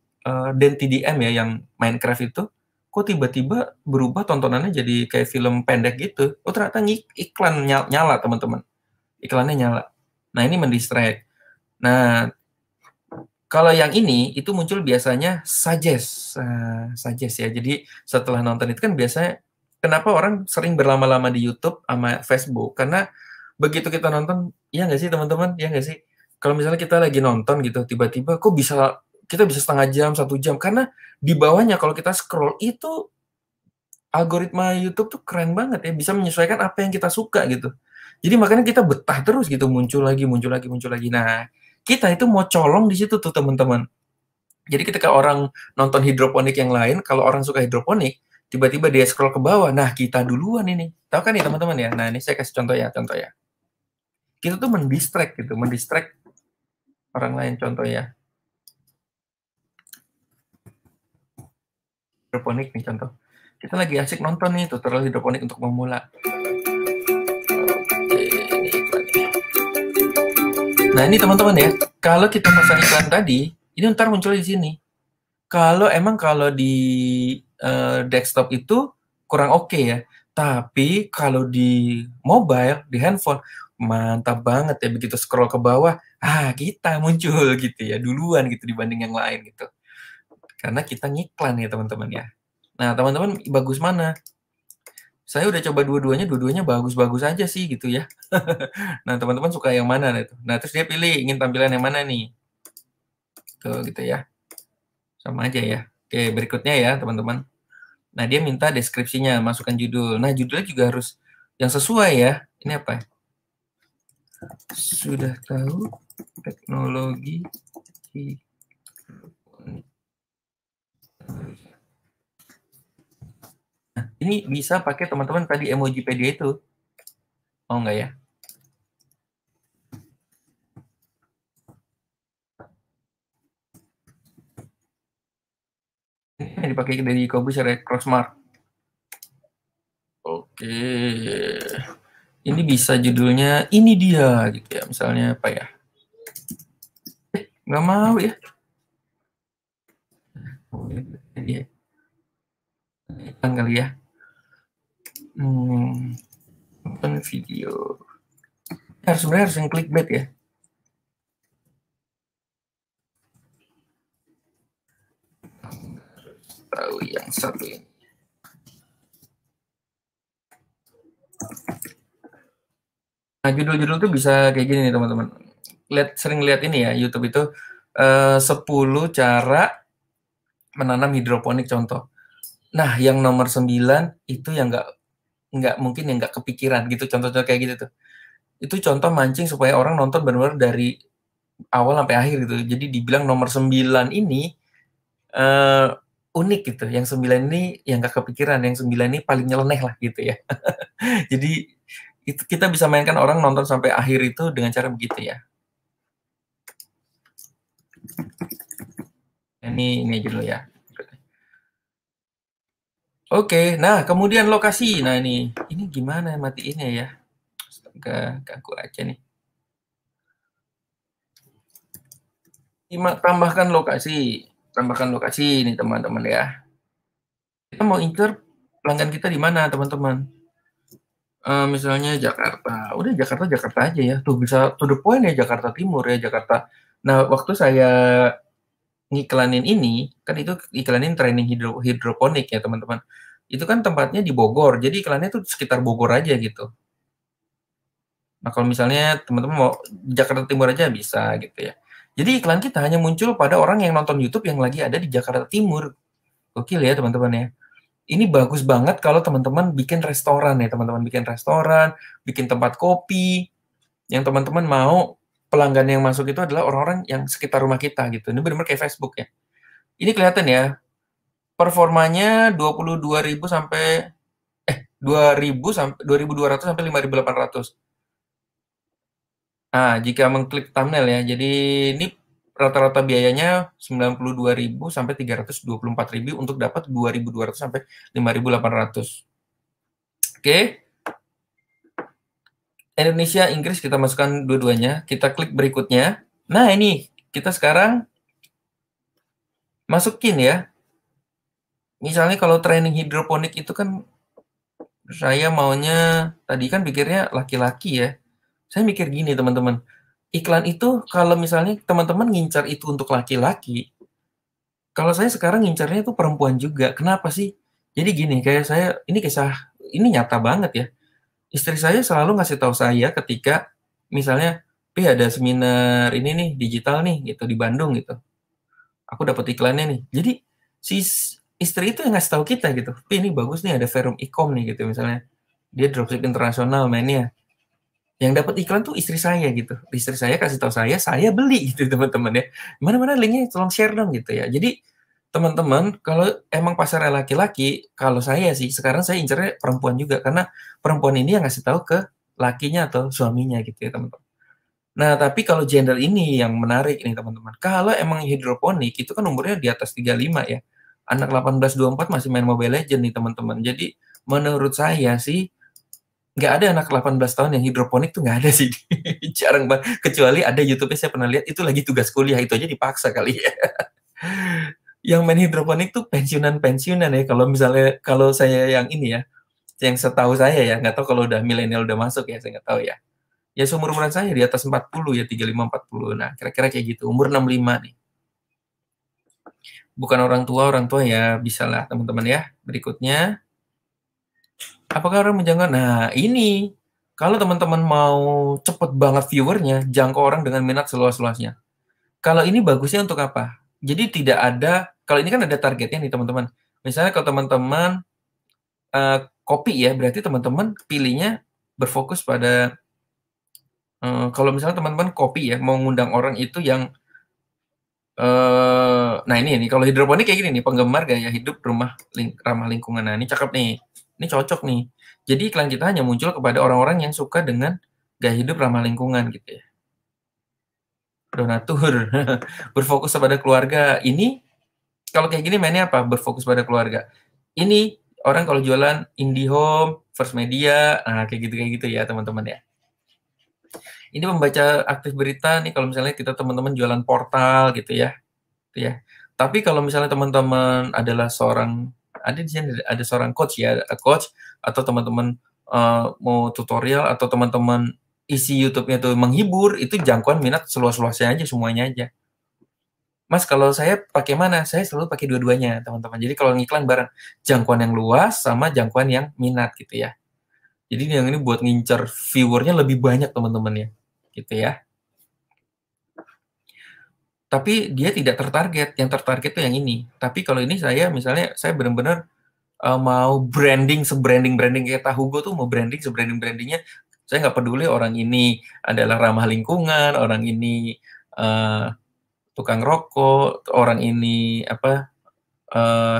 Den TDM ya, yang Minecraft itu, kok tiba-tiba berubah tontonannya jadi kayak film pendek gitu. Oh ternyata iklan nyala teman-teman. Iklannya nyala. Nah ini mendistract. Nah kalau yang ini itu muncul biasanya suggest ya. Jadi setelah nonton itu kan biasanya kenapa orang sering berlama-lama di YouTube sama Facebook, karena begitu kita nonton, ya nggak sih teman-teman, ya nggak sih? Kalau misalnya kita lagi nonton gitu, tiba-tiba kok kita bisa setengah jam, 1 jam, karena di bawahnya kalau kita scroll itu algoritma YouTube tuh keren banget ya, bisa menyesuaikan apa yang kita suka gitu. Jadi makanya kita betah terus gitu, muncul lagi. Nah, kita itu mau colong di situ tuh teman-teman. Jadi ketika orang nonton hidroponik yang lain, kalau orang suka hidroponik, tiba-tiba dia scroll ke bawah, nah kita duluan ini. Tahu kan nih teman-teman ya? Nah ini saya kasih contoh ya. Kita tuh mendistract orang lain, contoh ya. Hidroponik nih contoh. Kita lagi asik nonton nih tutorial hidroponik untuk pemula. Nah ini teman-teman ya, kalau kita pasang iklan tadi, ini ntar muncul di sini. Kalau di desktop itu kurang oke ya, tapi kalau di mobile, di handphone, mantap banget ya, begitu scroll ke bawah, kita muncul gitu ya, duluan gitu dibanding yang lain gitu. Karena kita ngiklan ya teman-teman ya. Nah teman-teman bagus mana? Saya udah coba dua-duanya bagus-bagus aja sih gitu ya. Nah teman-teman suka yang mana itu? Nah terus dia pilih ingin tampilan yang mana nih? Tuh gitu ya. Sama aja ya. Oke berikutnya ya teman-teman. Nah dia minta deskripsinya, masukkan judul. Nah judulnya juga harus yang sesuai ya. Ini apa? Sudah tahu teknologi Nah, ini bisa pakai teman-teman tadi Emojipedia itu. Oh enggak ya? Ini dipakai dari Kobuser ya, Crossmark. Oke. Ini bisa judulnya ini dia gitu ya. Misalnya apa ya? Nggak mau ya. Ini kali ya. Open video. Sebenarnya harus yang clickbait ya. Tahu yang satu ini. Nah, judul-judul tuh bisa kayak gini nih teman-teman. Sering lihat ini ya, YouTube itu 10 cara menanam hidroponik contoh. Nah, yang nomor 9 itu yang nggak mungkin yang nggak kepikiran gitu, contoh-contoh kayak gitu tuh. Itu contoh mancing supaya orang nonton benar-benar dari awal sampai akhir gitu. Jadi dibilang nomor 9 ini unik gitu. Yang 9 ini yang nggak kepikiran, yang 9 ini paling nyeleneh lah gitu ya. Jadi itu kita bisa mainkan orang nonton sampai akhir itu dengan cara begitu ya. Ini dulu ya. Oke, nah kemudian lokasi. Nah ini gimana matiinnya ya? Astaga, ganggu aja nih. Tambahkan lokasi nih teman-teman ya. Kita mau incer pelanggan kita di mana teman-teman? Misalnya Jakarta, udah Jakarta aja ya. Tuh bisa to the point ya, Jakarta Timur ya, Jakarta. Nah waktu saya ngiklanin ini, kan itu iklanin training hidroponik ya teman-teman. Itu kan tempatnya di Bogor, jadi iklannya tuh sekitar Bogor aja gitu. Nah kalau misalnya teman-teman mau Jakarta Timur aja bisa gitu ya. Jadi iklan kita hanya muncul pada orang yang nonton YouTube yang lagi ada di Jakarta Timur. Gokil ya teman-teman ya. Ini bagus banget kalau teman-teman bikin restoran ya, teman-teman bikin restoran, bikin tempat kopi, yang teman-teman mau pelanggan yang masuk itu adalah orang-orang yang sekitar rumah kita gitu. Ini benar-benar kayak Facebook ya. Ini kelihatan ya, performanya 22.000 sampai 2.000 sampai 2.200 sampai 5.800. Nah, jika mengklik thumbnail ya. Jadi ini rata-rata biayanya 92.000 sampai 324.000 untuk dapat 2.200 sampai 5.800. Oke. Indonesia, Inggris kita masukkan dua-duanya. Kita klik berikutnya. Nah, ini kita sekarang masukin ya. Misalnya kalau training hidroponik itu kan saya maunya tadi kan pikirnya laki-laki ya. Saya mikir gini teman-teman. Iklan itu kalau misalnya teman-teman ngincar itu untuk laki-laki, kalau saya sekarang ngincarnya itu perempuan juga. Kenapa sih? Jadi gini, kayak saya ini kisah ini nyata banget ya. Istri saya selalu ngasih tahu saya ketika misalnya, ada seminar ini nih digital nih gitu di Bandung gitu. Aku dapat iklannya nih." Jadi si istri itu yang ngasih tahu kita gitu, ini bagus nih ada forum e-com nih," gitu misalnya. Dia dropship internasional mainnya. Yang dapat iklan tuh istri saya gitu. Istri saya kasih tahu saya beli gitu teman-teman ya. "Mana linknya tolong share dong," gitu ya. Jadi teman-teman, kalau emang pasarnya laki-laki, kalau saya sih sekarang saya incernya perempuan juga karena perempuan ini yang ngasih tahu ke lakinya atau suaminya gitu ya teman-teman. Nah, tapi kalau gender ini yang menarik nih teman-teman. Kalau emang hidroponik itu kan umurnya di atas 35 ya. Anak 18-24 masih main Mobile Legends nih teman-teman. Jadi menurut saya sih nggak ada anak 18 tahun yang hidroponik tuh nggak ada sih. Jarang banget. Kecuali ada YouTube-nya saya pernah lihat itu lagi tugas kuliah, itu aja dipaksa kali ya. Yang main hidroponik tuh pensiunan-pensiunan ya. Kalau misalnya kalau saya yang ini ya, yang setahu saya ya, nggak tahu kalau udah milenial udah masuk ya, saya nggak tahu ya. Ya seumur-umuran saya di atas 40 ya, 35-40. Nah, kira-kira kayak gitu. Umur 65 nih. Bukan orang tua ya bisalah teman-teman ya. Berikutnya, apakah orang menjangkau? Nah, ini kalau teman-teman mau cepet banget viewernya, jangkau orang dengan minat seluas-luasnya. Kalau ini bagusnya untuk apa? Jadi tidak ada, kalau ini kan ada targetnya nih teman-teman. Misalnya kalau teman-teman kopi ya, berarti teman-teman pilihnya berfokus pada kalau misalnya teman-teman kopi ya, mau ngundang orang itu yang nah ini kalau hidroponik kayak gini nih, penggemar gaya hidup ramah lingkungan. Nah, ini cakep nih. Ini cocok nih. Jadi iklan kita hanya muncul kepada orang-orang yang suka dengan gaya hidup ramah lingkungan gitu ya. Donatur, berfokus pada keluarga. Ini kalau kayak gini mainnya apa? Berfokus pada keluarga. Ini orang kalau jualan IndiHome, First Media, nah kayak gitu ya teman-teman ya. Ini membaca aktif berita nih kalau misalnya kita teman-teman jualan portal gitu ya. Tapi kalau misalnya teman-teman adalah ada di sini ada seorang coach ya, coach atau teman-teman mau tutorial atau teman-teman isi YouTube-nya tuh menghibur, itu jangkauan minat seluas-luasnya aja semuanya aja. Mas, kalau saya pakai mana? Saya selalu pakai dua-duanya, teman-teman. Jadi kalau ngiklan bareng jangkauan yang luas sama jangkauan yang minat gitu ya. Jadi yang ini buat ngincer viewernya lebih banyak teman-teman ya. Gitu ya. Tapi dia tidak tertarget, yang tertarget itu yang ini. Tapi kalau ini saya misalnya saya benar-benar mau sebranding kayak Tahu Go tuh mau branding sebranding-brandingnya. Saya nggak peduli orang ini adalah ramah lingkungan, orang ini tukang rokok, orang ini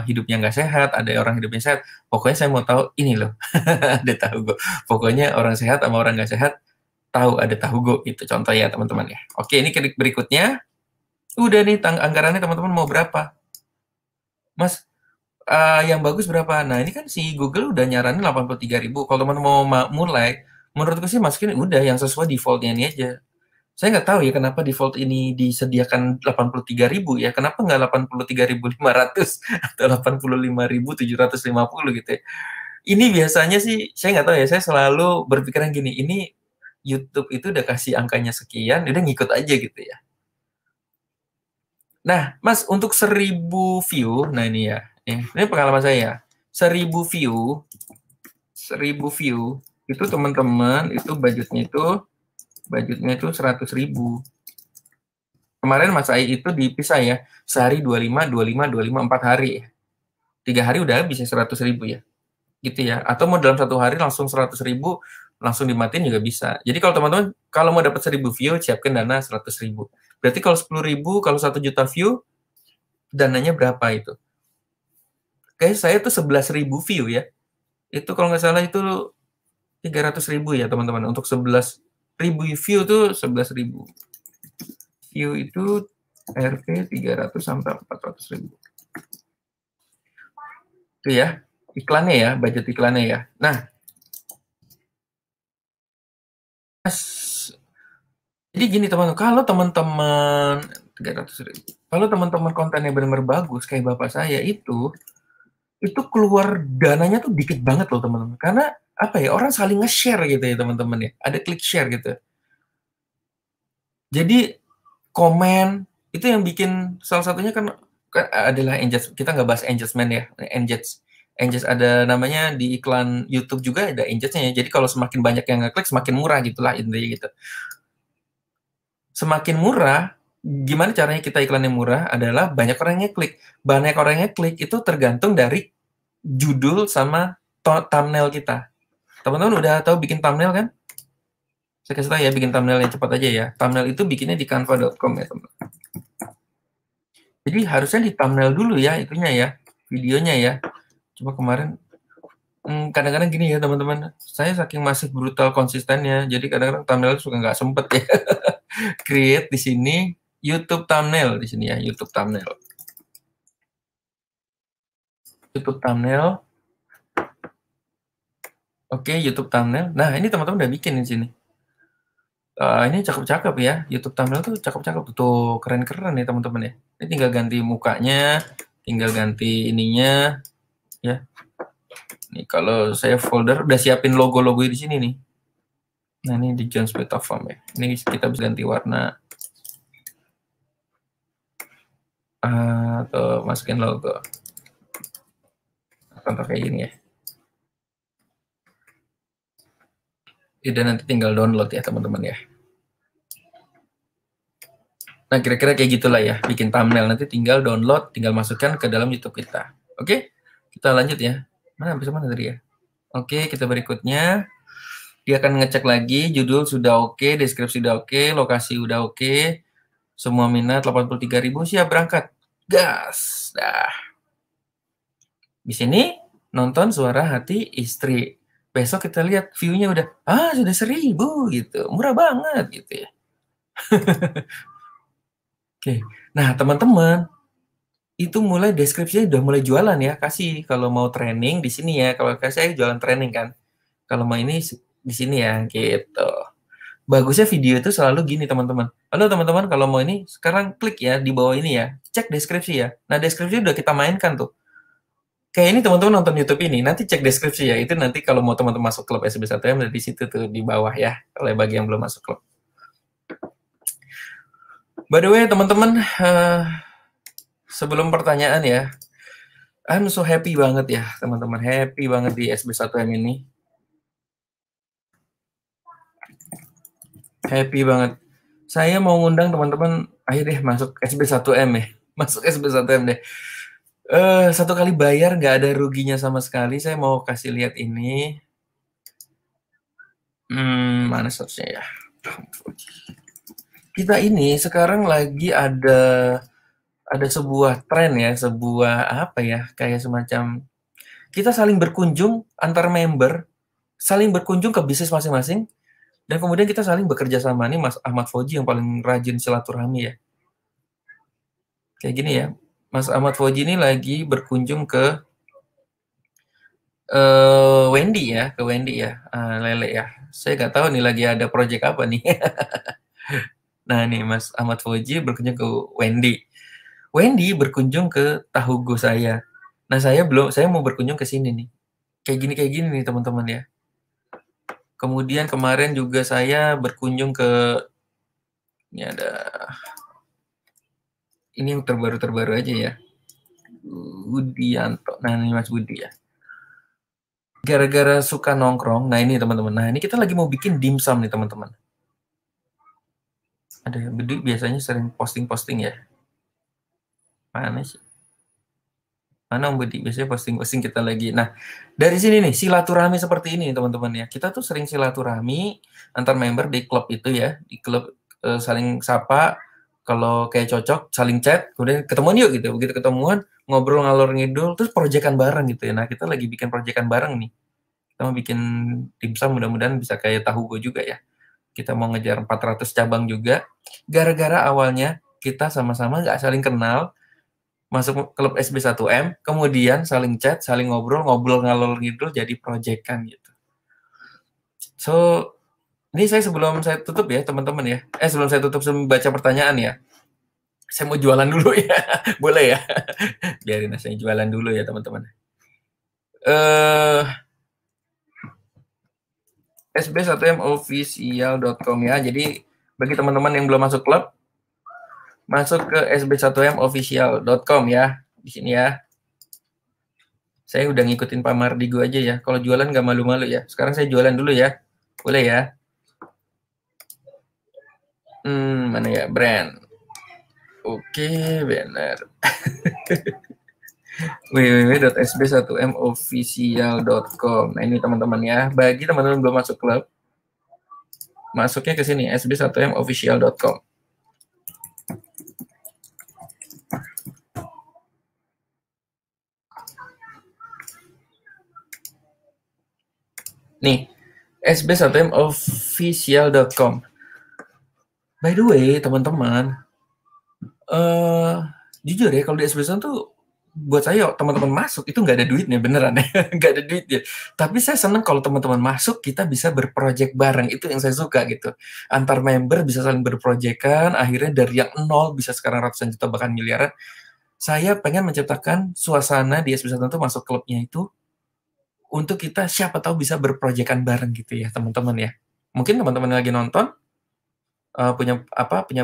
hidupnya nggak sehat, ada orang hidupnya sehat. Pokoknya saya mau tahu ini loh, ada tahu go. Pokoknya orang sehat sama orang nggak sehat tahu ada tahu go itu contoh ya teman-teman ya. Oke, ini klik berikutnya. Udah nih anggarannya teman-teman mau berapa? Mas, yang bagus berapa? Nah, ini kan si Google udah nyaranin 83.000. Kalau teman-teman mau mulai, menurutku sih masukin udah yang sesuai defaultnya ini aja. Saya nggak tahu ya kenapa default ini disediakan 83.000 ya. Kenapa nggak 83.500 atau 85.750 gitu ya. Ini biasanya sih, saya nggak tahu ya, saya selalu berpikiran gini, ini YouTube itu udah kasih angkanya sekian, udah ngikut aja gitu ya. Nah, Mas, untuk 1.000 view, nah ini ya, ini pengalaman saya, 1.000 view, itu teman-teman, itu budgetnya itu 100.000. Kemarin Mas Ai itu dipisah ya, sehari 25, 4 hari. 3 hari udah habis ya 100.000 ya. Gitu ya. Atau mau dalam 1 hari langsung 100.000, langsung dimatiin juga bisa. Jadi kalau teman-teman, kalau mau dapat 1.000 view, siapkan dana 100.000. Berarti kalau 10.000, kalau 1 juta view, dananya berapa itu? Kayak saya tuh 11.000 view ya. Itu kalau nggak salah itu 300.000 ya teman-teman. Untuk 11.000 view tuh 11.000. View itu RP 300 sampai 400.000. Itu ya, iklannya ya, budget iklannya ya. Nah, jadi gini teman-teman, kalau teman-teman 300.000, kalau teman-teman kontennya benar-benar bagus kayak bapak saya itu keluar dananya tuh dikit banget loh teman-teman. Karena apa ya, orang saling nge-share gitu ya teman-teman ya. Ada klik share gitu. Jadi komen itu yang bikin salah satunya kan adalah engage. Kita nggak bahas engagement ya, engage ada namanya di iklan YouTube juga ada engage-nya ya. Jadi kalau semakin banyak yang ngeklik semakin murah gitulah intinya gitu. Semakin murah, gimana caranya kita iklan yang murah adalah banyak orang yang klik. Banyak orang yang klik itu tergantung dari judul sama thumbnail kita. Teman-teman udah tahu bikin thumbnail kan? Saya kasih tahu ya, bikin thumbnail yang cepat aja ya. Thumbnail itu bikinnya di canva.com ya teman. Jadi harusnya di thumbnail dulu ya itunya ya, videonya ya. Cuma kemarin kadang-kadang gini ya teman-teman, saya saking masih brutal konsistennya, jadi kadang-kadang thumbnail suka nggak sempet ya. Create di sini YouTube thumbnail di sini ya, YouTube thumbnail. Oke, YouTube thumbnail. Nah, ini teman-teman udah bikin di sini. Ini cakep-cakep ya, YouTube thumbnail tuh cakep-cakep tuh, keren-keren ya teman-teman ya. Ini tinggal ganti mukanya, tinggal ganti ininya, ya. Nih kalau saya folder udah siapin logo-logo di sini nih. Nah ini di Jones Platform ya. Ini kita bisa ganti warna atau masukin logo. Contoh kayak gini ya. Dan nanti tinggal download ya teman-teman ya. Nah kira-kira kayak gitulah ya, bikin thumbnail nanti tinggal download, tinggal masukkan ke dalam YouTube kita. Oke, kita lanjut ya. Mana sampai mana tadi ya? Oke, kita berikutnya. Dia akan ngecek lagi, judul sudah oke, deskripsi sudah oke, lokasi udah oke, semua minat 83.000, siap berangkat. Gas. Dah. Di sini nonton Suara Hati Istri. Besok kita lihat view-nya udah, sudah 1.000 gitu. Murah banget gitu ya. Oke. Nah, teman-teman, itu mulai deskripsinya udah mulai jualan ya. Kasih kalau mau training di sini ya. Kalau saya jualan training kan. Kalau mau ini di sini ya gitu. Bagusnya video itu selalu gini teman-teman. Halo teman-teman, kalau mau ini sekarang klik ya di bawah ini ya. Cek deskripsi ya. Nah, deskripsi udah kita mainkan tuh. Kayak ini teman-teman nonton YouTube ini, nanti cek deskripsi ya. Itu nanti kalau mau teman-teman masuk klub SB1M di situ tuh di bawah ya. Kalau bagi yang belum masuk klub. By the way, teman-teman, sebelum pertanyaan ya, I'm so happy banget ya, teman-teman. Happy banget di SB1M ini. Happy banget. Saya mau ngundang teman-teman, ayo deh masuk SB1M ya. Masuk SB1M deh. 1 kali bayar nggak ada ruginya sama sekali. Saya mau kasih lihat ini. Mana search-nya ya? Kita ini sekarang lagi ada ada sebuah tren ya, sebuah apa ya, kayak semacam kita saling berkunjung antar member, saling berkunjung ke bisnis masing-masing, dan kemudian kita saling bekerja sama. Nih Mas Ahmad Fauji yang paling rajin silaturahmi ya. Kayak gini ya, Mas Ahmad Fauji ini lagi berkunjung ke Wendy ya, ke Wendy ya, Lele ya. Saya nggak tahu nih lagi ada project apa nih. Nah nih Mas Ahmad Fauji berkunjung ke Wendy. Wendy berkunjung ke Tahugo saya. Nah saya mau berkunjung ke sini nih. Kayak gini nih teman-teman ya. Kemudian kemarin juga saya berkunjung ke, ini ada, ini yang terbaru aja ya. Budianto. Nah ini Mas Budi ya. Gara-gara suka nongkrong, nah ini teman-teman. Nah ini kita lagi mau bikin dimsum nih teman-teman. Ada Budi biasanya sering posting-posting ya. Mana sih? Mana Om Budi? Biasanya posting-posting kita lagi. Nah, dari sini nih, silaturahmi seperti ini teman-teman ya. Kita tuh sering silaturahmi antar member di klub itu ya. Di klub saling sapa, kalau kayak cocok, saling chat, kemudian ketemuan yuk gitu. Begitu ketemuan, ngobrol ngalor ngidul, terus proyekan bareng gitu ya. Nah, kita lagi bikin proyekan bareng nih. Kita mau bikin dimsum, mudah-mudahan bisa kayak Tahugo juga ya. Kita mau ngejar 400 cabang juga. Gara-gara awalnya kita sama-sama nggak saling kenal, masuk klub SB1M, kemudian saling chat, saling ngobrol ngalor ngidul jadi proyekan gitu. So, ini sebelum saya tutup ya teman-teman ya. Sebelum saya tutup baca pertanyaan ya. Saya mau jualan dulu ya. Boleh ya? Biarin saya jualan dulu ya teman-teman. sb1mofficial.com ya. Jadi bagi teman-teman yang belum masuk klub, masuk ke sb1mofficial.com ya. Di sini ya. Saya udah ngikutin Pak Mardigo aja ya. Kalau jualan nggak malu-malu ya. Sekarang saya jualan dulu ya. Boleh ya? Mana ya? Brand. Oke, benar. www.sb1mofficial.com. Nah, ini teman-teman ya. Bagi teman-teman belum masuk klub, masuknya ke sini, sb1mofficial.com. Nih, sb1mofficial.com. By the way, teman-teman, jujur ya, kalau di SB1 tuh buat saya teman-teman masuk itu nggak ada duitnya, beneran ya, nggak ada duitnya. Tapi saya senang kalau teman-teman masuk kita bisa berproject bareng, itu yang saya suka gitu. Antar member bisa saling berproyekan, akhirnya dari yang nol bisa sekarang ratusan juta bahkan miliaran. Saya pengen menciptakan suasana di SB1 itu masuk klubnya itu untuk kita siapa tahu bisa berproyekan bareng gitu ya teman-teman ya. Mungkin teman-teman lagi nonton punya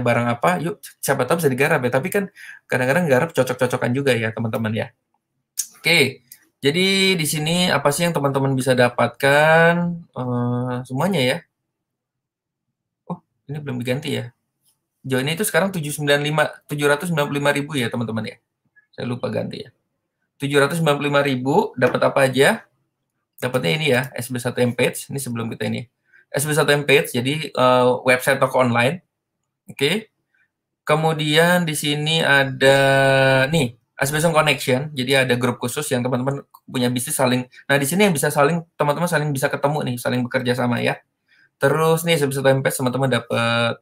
barang apa, yuk siapa tahu bisa digarap ya. Tapi kan kadang-kadang garap cocok-cocokan juga ya teman-teman ya. Oke, jadi di sini apa sih yang teman-teman bisa dapatkan? Semuanya ya. Oh, ini belum diganti ya. Joinnya itu sekarang 795.000 ya teman-teman ya. Saya lupa ganti ya. 795.000 dapat apa aja? Dapatnya ini ya, SB1M Page. Ini sebelum kita ini. SB1M Page, jadi website toko online. Oke. Kemudian di sini ada nih, SB1 Connection. Jadi ada grup khusus yang teman-teman punya bisnis saling. Nah, di sini yang bisa saling teman-teman saling bisa ketemu nih, saling bekerja sama ya. Terus nih SB1M Page teman-teman dapat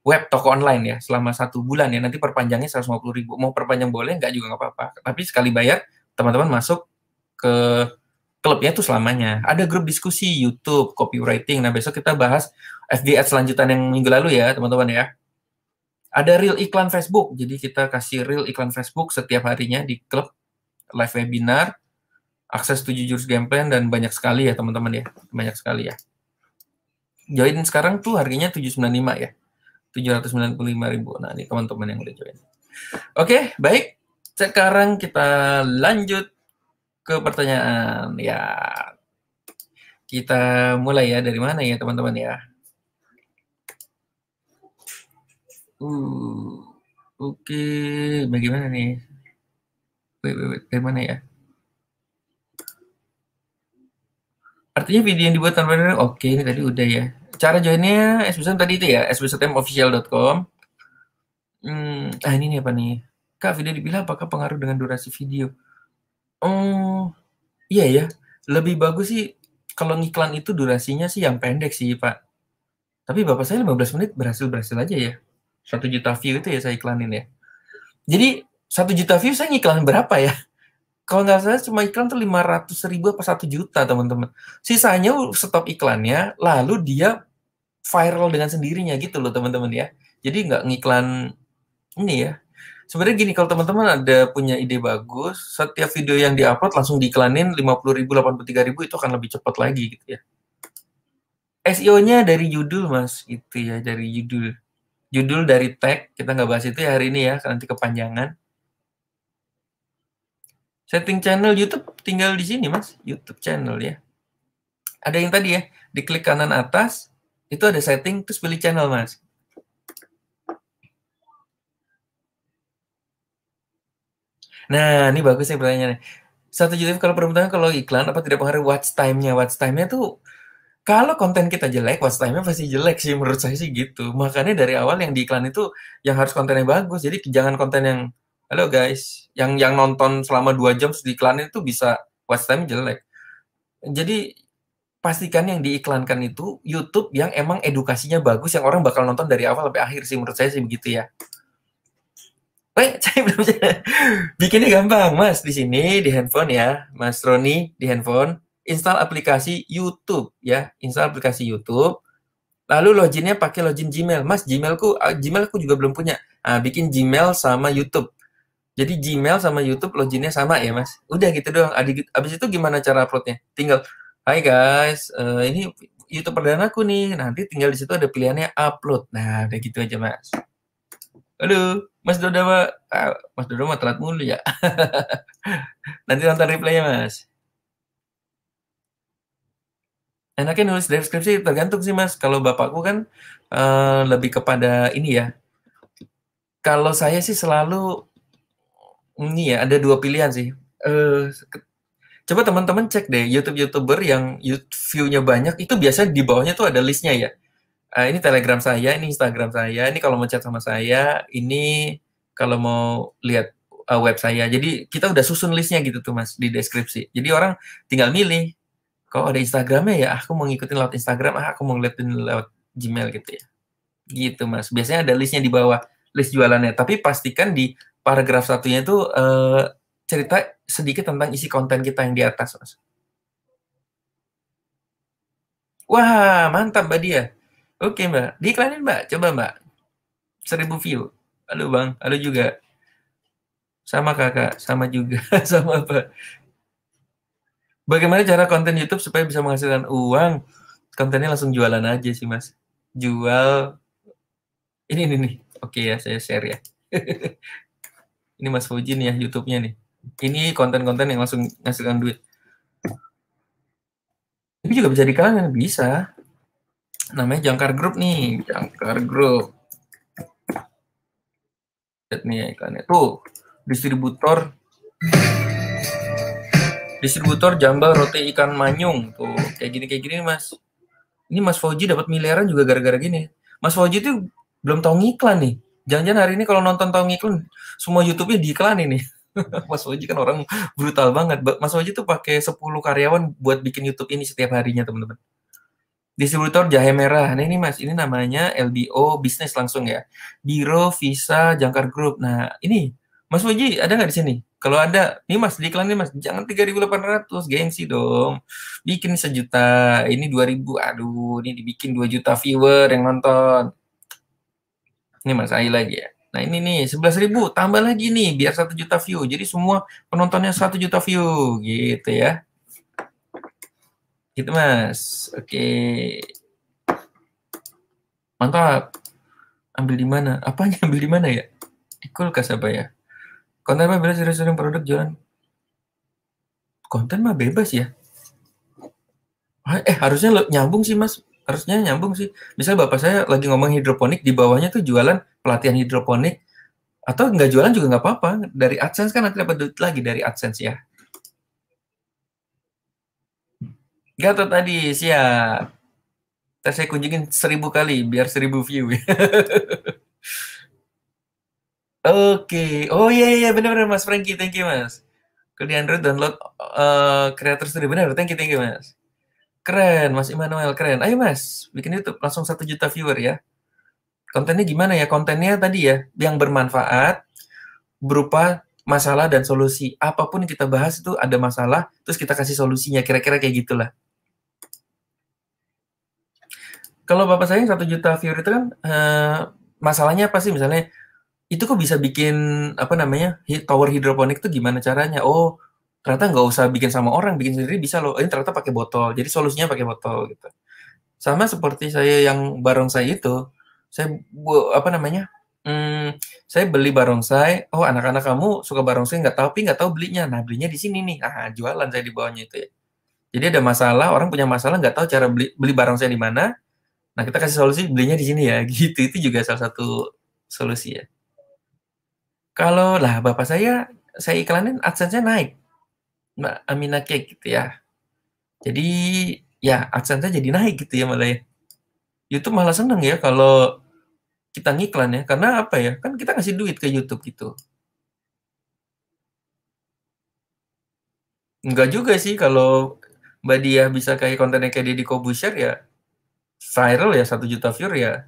web toko online ya selama 1 bulan ya. Nanti perpanjangnya 150.000. Mau perpanjang boleh, nggak juga nggak apa-apa. Tapi sekali bayar, teman-teman masuk ke klubnya itu selamanya. Ada grup diskusi YouTube, copywriting. Nah, besok kita bahas FB Ads selanjutan yang minggu lalu ya, teman-teman ya. Ada real iklan Facebook. Jadi kita kasih real iklan Facebook setiap harinya di klub, live webinar, akses 7 jurus game plan, dan banyak sekali ya, teman-teman ya. Banyak sekali ya. Join sekarang tuh harganya 795 ya. 795.000. Nah, ini teman-teman yang udah join. Oke, baik. Sekarang kita lanjut ke pertanyaan ya. Kita mulai ya, dari mana ya teman-teman ya? Oke, bagaimana nih? Dari mana ya? Artinya video yang dibuat tanpa benar, oke, ini tadi udah ya. Cara joinnya SB1 tadi itu ya, sb1mofficial.com. Ini nih apa nih? Kak, video dibilang apakah pengaruh dengan durasi video? Iya ya, lebih bagus sih kalau ngiklan itu durasinya sih yang pendek sih, Pak. Tapi bapak saya 15 menit berhasil aja ya. 1 juta view itu ya saya iklanin ya. Jadi 1 juta view saya ngiklan berapa ya? Kalau nggak salah cuma iklan tuh 500.000 apa 1 juta teman-teman. Sisanya stop iklannya, lalu dia viral dengan sendirinya gitu loh teman-teman ya. Jadi nggak ngiklan ini ya. Sebenarnya gini, kalau teman-teman ada punya ide bagus, setiap video yang diupload langsung diiklanin 50.000, 83.000 itu akan lebih cepat lagi gitu ya. SEO-nya dari judul mas, gitu ya, dari judul. Judul dari tag, kita nggak bahas itu ya hari ini ya, nanti kepanjangan. Setting channel YouTube tinggal di sini mas, YouTube channel ya. Ada yang tadi ya, diklik kanan atas, itu ada setting, terus pilih channel mas. Nah, ini bagus ya pertanyaannya. 1 juta kalau pertama kalau iklan apa tidak pengaruh watch time-nya? Watch time-nya tuh kalau konten kita jelek, watch time-nya pasti jelek sih menurut saya sih gitu. Makanya dari awal yang di iklan itu yang harus kontennya bagus. Jadi jangan konten yang halo guys, yang nonton selama 2 jam terus diiklanin itu bisa watch time jelek. Jadi pastikan yang diiklankan itu YouTube yang emang edukasinya bagus, yang orang bakal nonton dari awal sampai akhir sih menurut saya sih begitu ya. Saya belum bikinnya gampang, Mas. Di sini di handphone ya, Mas Roni di handphone, install aplikasi YouTube ya, install aplikasi YouTube. Lalu loginnya pakai login Gmail, Mas. Gmail aku juga belum punya. Bikin Gmail sama YouTube. Jadi Gmail sama YouTube loginnya sama ya, Mas. Udah gitu doang. Abis itu gimana cara uploadnya? Tinggal, Hai guys, ini YouTube perdana aku nih. Nanti tinggal di situ ada pilihannya upload. Nah, udah gitu aja, Mas. Aduh, Mas Dodo Mas Dodo mah telat mulu ya. Nanti nonton replaynya Mas. Enaknya nulis deskripsi tergantung sih Mas. Kalau bapakku kan lebih kepada ini ya. Kalau saya sih selalu ini ya, ada 2 pilihan sih. Coba teman-teman cek deh YouTuber yang view-nya banyak itu biasanya di bawahnya tuh ada listnya ya. Ini Telegram saya, ini Instagram saya, ini kalau mau chat sama saya, ini kalau mau lihat web saya. Jadi kita udah susun listnya gitu tuh Mas di deskripsi. Jadi orang tinggal milih. Kalau ada Instagramnya ya aku mau ngikutin lewat Instagram, aku mau ngeliatin lewat Gmail gitu ya. Gitu Mas. Biasanya ada listnya di bawah, list jualannya. Tapi pastikan di paragraf satunya itu cerita sedikit tentang isi konten kita yang di atas Mas. Wah, mantap Mbak Dia. Oke Mbak, diiklanin Mbak, coba Mbak. 1.000 view. Halo Bang, halo juga. Sama Kakak, sama juga. Sama apa? Bagaimana cara konten YouTube supaya bisa menghasilkan uang? Kontennya langsung jualan aja sih Mas. Jual. Ini nih. Oke ya, saya share ya. Ini Mas Fujin ya YouTube-nya nih. Ini konten-konten yang langsung menghasilkan duit. Ini juga bisa dikalian, bisa. Namanya Jangkar Group nih, Jangkar Group. Lihat nih iklannya. Tuh, distributor jambal roti ikan manyung. Tuh, kayak gini Mas. Ini Mas Fauji dapat miliaran juga gara-gara gini. Mas Fauji tuh belum tahu ngiklan nih. Jangan-jangan hari ini kalau nonton tahu ngiklan, semua YouTube-nya diiklanin nih. Mas Fauji kan orang brutal banget. Mas Fauji tuh pakai 10 karyawan buat bikin YouTube ini setiap harinya, teman-teman. Distributor jahe merah. Nah ini Mas, ini namanya LBO bisnis langsung ya. Biro Visa Jangkar Group. Nah ini Mas Fuji ada nggak di sini? Kalau ada, nih Mas di iklan nih Mas, jangan 3.800, gengsi dong. Bikin 1 juta, ini 2.000, aduh, ini dibikin 2 juta viewer yang nonton. Ini Mas, ayo lagi ya. Nah ini nih 11.000, tambah lagi nih biar 1 juta view. Jadi semua penontonnya 1 juta view, gitu ya. Gitu Mas, oke. Mantap. Ambil di mana? Apanya ambil di mana ya? Di kulkas apa ya? Konten mah bebas sering produk jualan. Konten mah bebas ya. Harusnya nyambung sih Mas. Harusnya nyambung sih. Misalnya bapak saya lagi ngomong hidroponik, di bawahnya tuh jualan pelatihan hidroponik. Atau nggak jualan juga nggak apa-apa. Dari AdSense kan nanti dapat duit lagi dari AdSense ya. Gatot tadi, siap. Ntar saya kunjungin 1.000 kali, biar 1.000 view. Oke. Oh iya benar-benar Mas Franky, thank you Mas. Kalau di Android download Creator Studio, benar, thank you Mas. Keren, Mas Immanuel, keren. Ayo Mas, bikin YouTube langsung 1 juta viewer ya. Kontennya gimana ya? Kontennya tadi ya, yang bermanfaat berupa masalah dan solusi. Apapun yang kita bahas itu ada masalah, terus kita kasih solusinya, kira-kira kayak gitulah. Kalau bapak saya 1 juta viewer itu kan masalahnya apa sih? Misalnya itu kok bisa bikin tower hidroponik itu gimana caranya? Oh, ternyata nggak usah bikin sama orang, bikin sendiri bisa loh. Ini ternyata pakai botol. Jadi solusinya pakai botol gitu. Sama seperti saya yang barongsai itu, saya saya beli barongsai. Oh, anak-anak kamu suka barongsai nggak tahu belinya. Nah, belinya di sini nih. Nah, jualan saya di bawahnya itu ya. Jadi ada masalah, orang punya masalah nggak tahu cara beli barongsai di mana. Nah, kita kasih solusi belinya di sini ya. Gitu. Itu juga salah satu solusi ya. Kalau lah bapak saya iklanin AdSense-nya naik, Mbak Amina Cake gitu ya. Jadi ya AdSense-nya jadi naik gitu ya malah ya. YouTube malah seneng ya kalau kita ngiklan ya, karena apa ya, kan kita ngasih duit ke YouTube gitu. Enggak juga sih kalau Mbak Diah bisa kayak kontennya kayak Deddy Corbuzier ya, viral ya 1 juta viewer ya.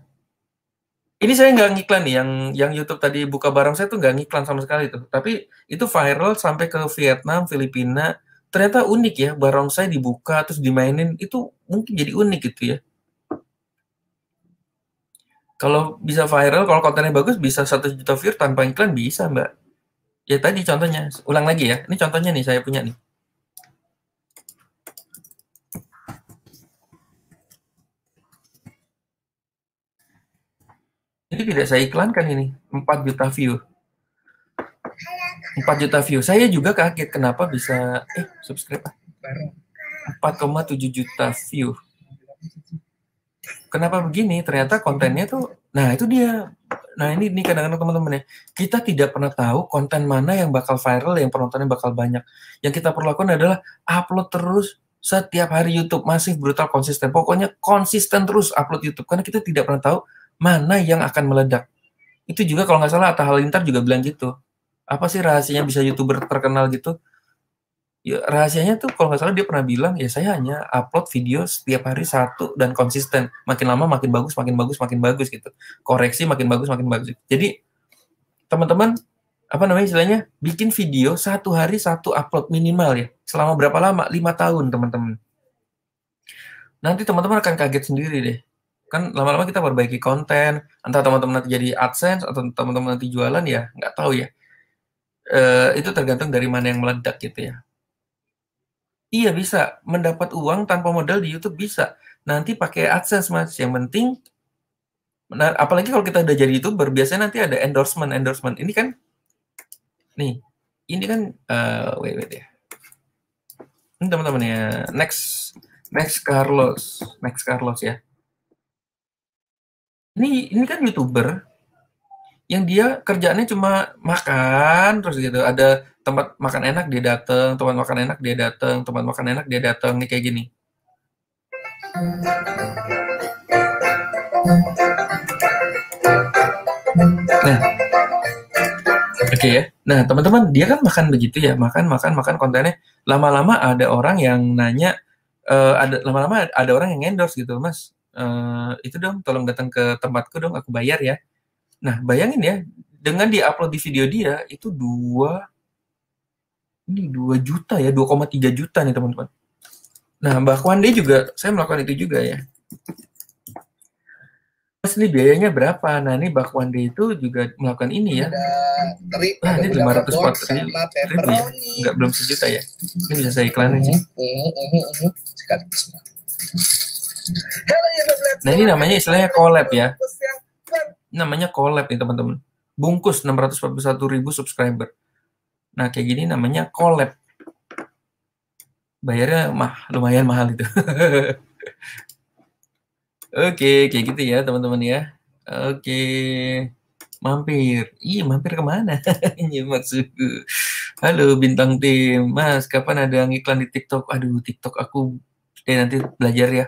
Ini saya nggak ngiklan nih, yang YouTube tadi buka barang saya tuh nggak ngiklan sama sekali tuh. Tapi itu viral sampai ke Vietnam, Filipina. Ternyata unik ya, barongsai dibuka terus dimainin, itu mungkin jadi unik gitu ya. Kalau bisa viral, kalau kontennya bagus bisa 1 juta viewer tanpa iklan bisa Mbak. Ya tadi contohnya, ulang lagi ya. Ini contohnya nih saya punya nih. Ini tidak saya iklankan ini, 4 juta view. 4 juta view. Saya juga kaget kenapa bisa subscribe 4,7 juta view. Kenapa begini? Ternyata kontennya tuh, nah itu dia. Nah ini kadang-kadang teman-teman ya, kita tidak pernah tahu konten mana yang bakal viral, yang penontonnya bakal banyak. Yang kita perlu lakukan adalah upload terus setiap hari YouTube, masih brutal konsisten. Pokoknya konsisten terus upload YouTube, karena kita tidak pernah tahu mana yang akan meledak. Itu juga kalau nggak salah Atta Halilintar juga bilang gitu. Apa sih rahasianya bisa YouTuber terkenal gitu? Ya, rahasianya tuh kalau nggak salah dia pernah bilang, ya saya hanya upload video setiap hari 1 dan konsisten. Makin lama makin bagus, makin bagus, makin bagus gitu. Koreksi makin bagus, makin bagus. Jadi teman-teman, istilahnya, bikin video 1 hari 1 upload minimal ya. Selama berapa lama? 5 tahun teman-teman. Nanti teman-teman akan kaget sendiri deh. Kan lama-lama kita perbaiki konten, entah teman-teman nanti jadi AdSense atau teman-teman nanti jualan ya, nggak tahu ya. Itu tergantung dari mana yang meledak gitu ya. Iya bisa, mendapat uang tanpa modal di YouTube bisa. Nanti pakai AdSense Mas, yang penting apalagi kalau kita udah jadi YouTuber, biasanya nanti ada endorsement. Ini kan wait ya. Ini teman-teman ya, Next Carlos ya. Ini kan YouTuber yang dia kerjaannya cuma makan terus gitu. Ada tempat makan enak dia datang, tempat makan enak dia datang, tempat makan enak dia datang, nih kayak gini. Nah, oke ya. Nah, teman-teman, dia kan makan begitu ya, makan kontennya. Lama-lama ada orang yang nanya, lama-lama ada orang yang endorse gitu, Mas. Itu dong, tolong datang ke tempatku dong, aku bayar ya. Nah, bayangin ya, dengan dia-upload di video dia, itu 2 juta ya, 2,3 juta nih teman-teman. Nah, Mbak Kwande juga, saya melakukan itu juga ya. Mas, ini biayanya berapa? Nah, ini Mbak Kwande itu juga melakukan ini ya. Nah, ini 540 ribu ya. Enggak, belum sejuta ya. Ini bisa saya iklanin sih. Nah, ini namanya istilahnya collab ya. Namanya collab nih teman-teman. Bungkus 641.000 subscriber. Nah, kayak gini namanya collab. Bayarnya lumayan mahal itu. Oke, kayak gitu ya teman-teman ya. Oke. Mampir kemana? Ini maksudku. Halo bintang tim, Mas, kapan ada ngiklan di TikTok? Aduh, TikTok aku nanti belajar ya.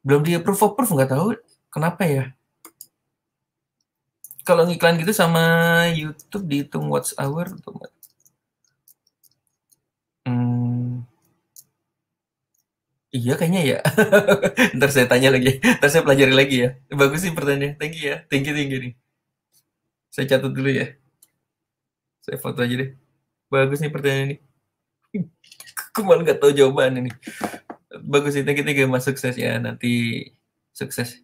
Belum di approve nggak tahu kenapa ya. Kalau ngiklan gitu sama YouTube dihitung watch hour atau enggak? Iya kayaknya ya. Ntar saya tanya lagi. Ntar saya pelajari lagi ya. Bagus sih pertanyaan. Thank you ya. Thank you nih. Saya catat dulu ya. Saya foto aja deh. Bagus nih pertanyaan ini. Aku malah nggak tahu jawaban ini. Bagus sih. Thank you Mas, sukses ya. Nanti sukses.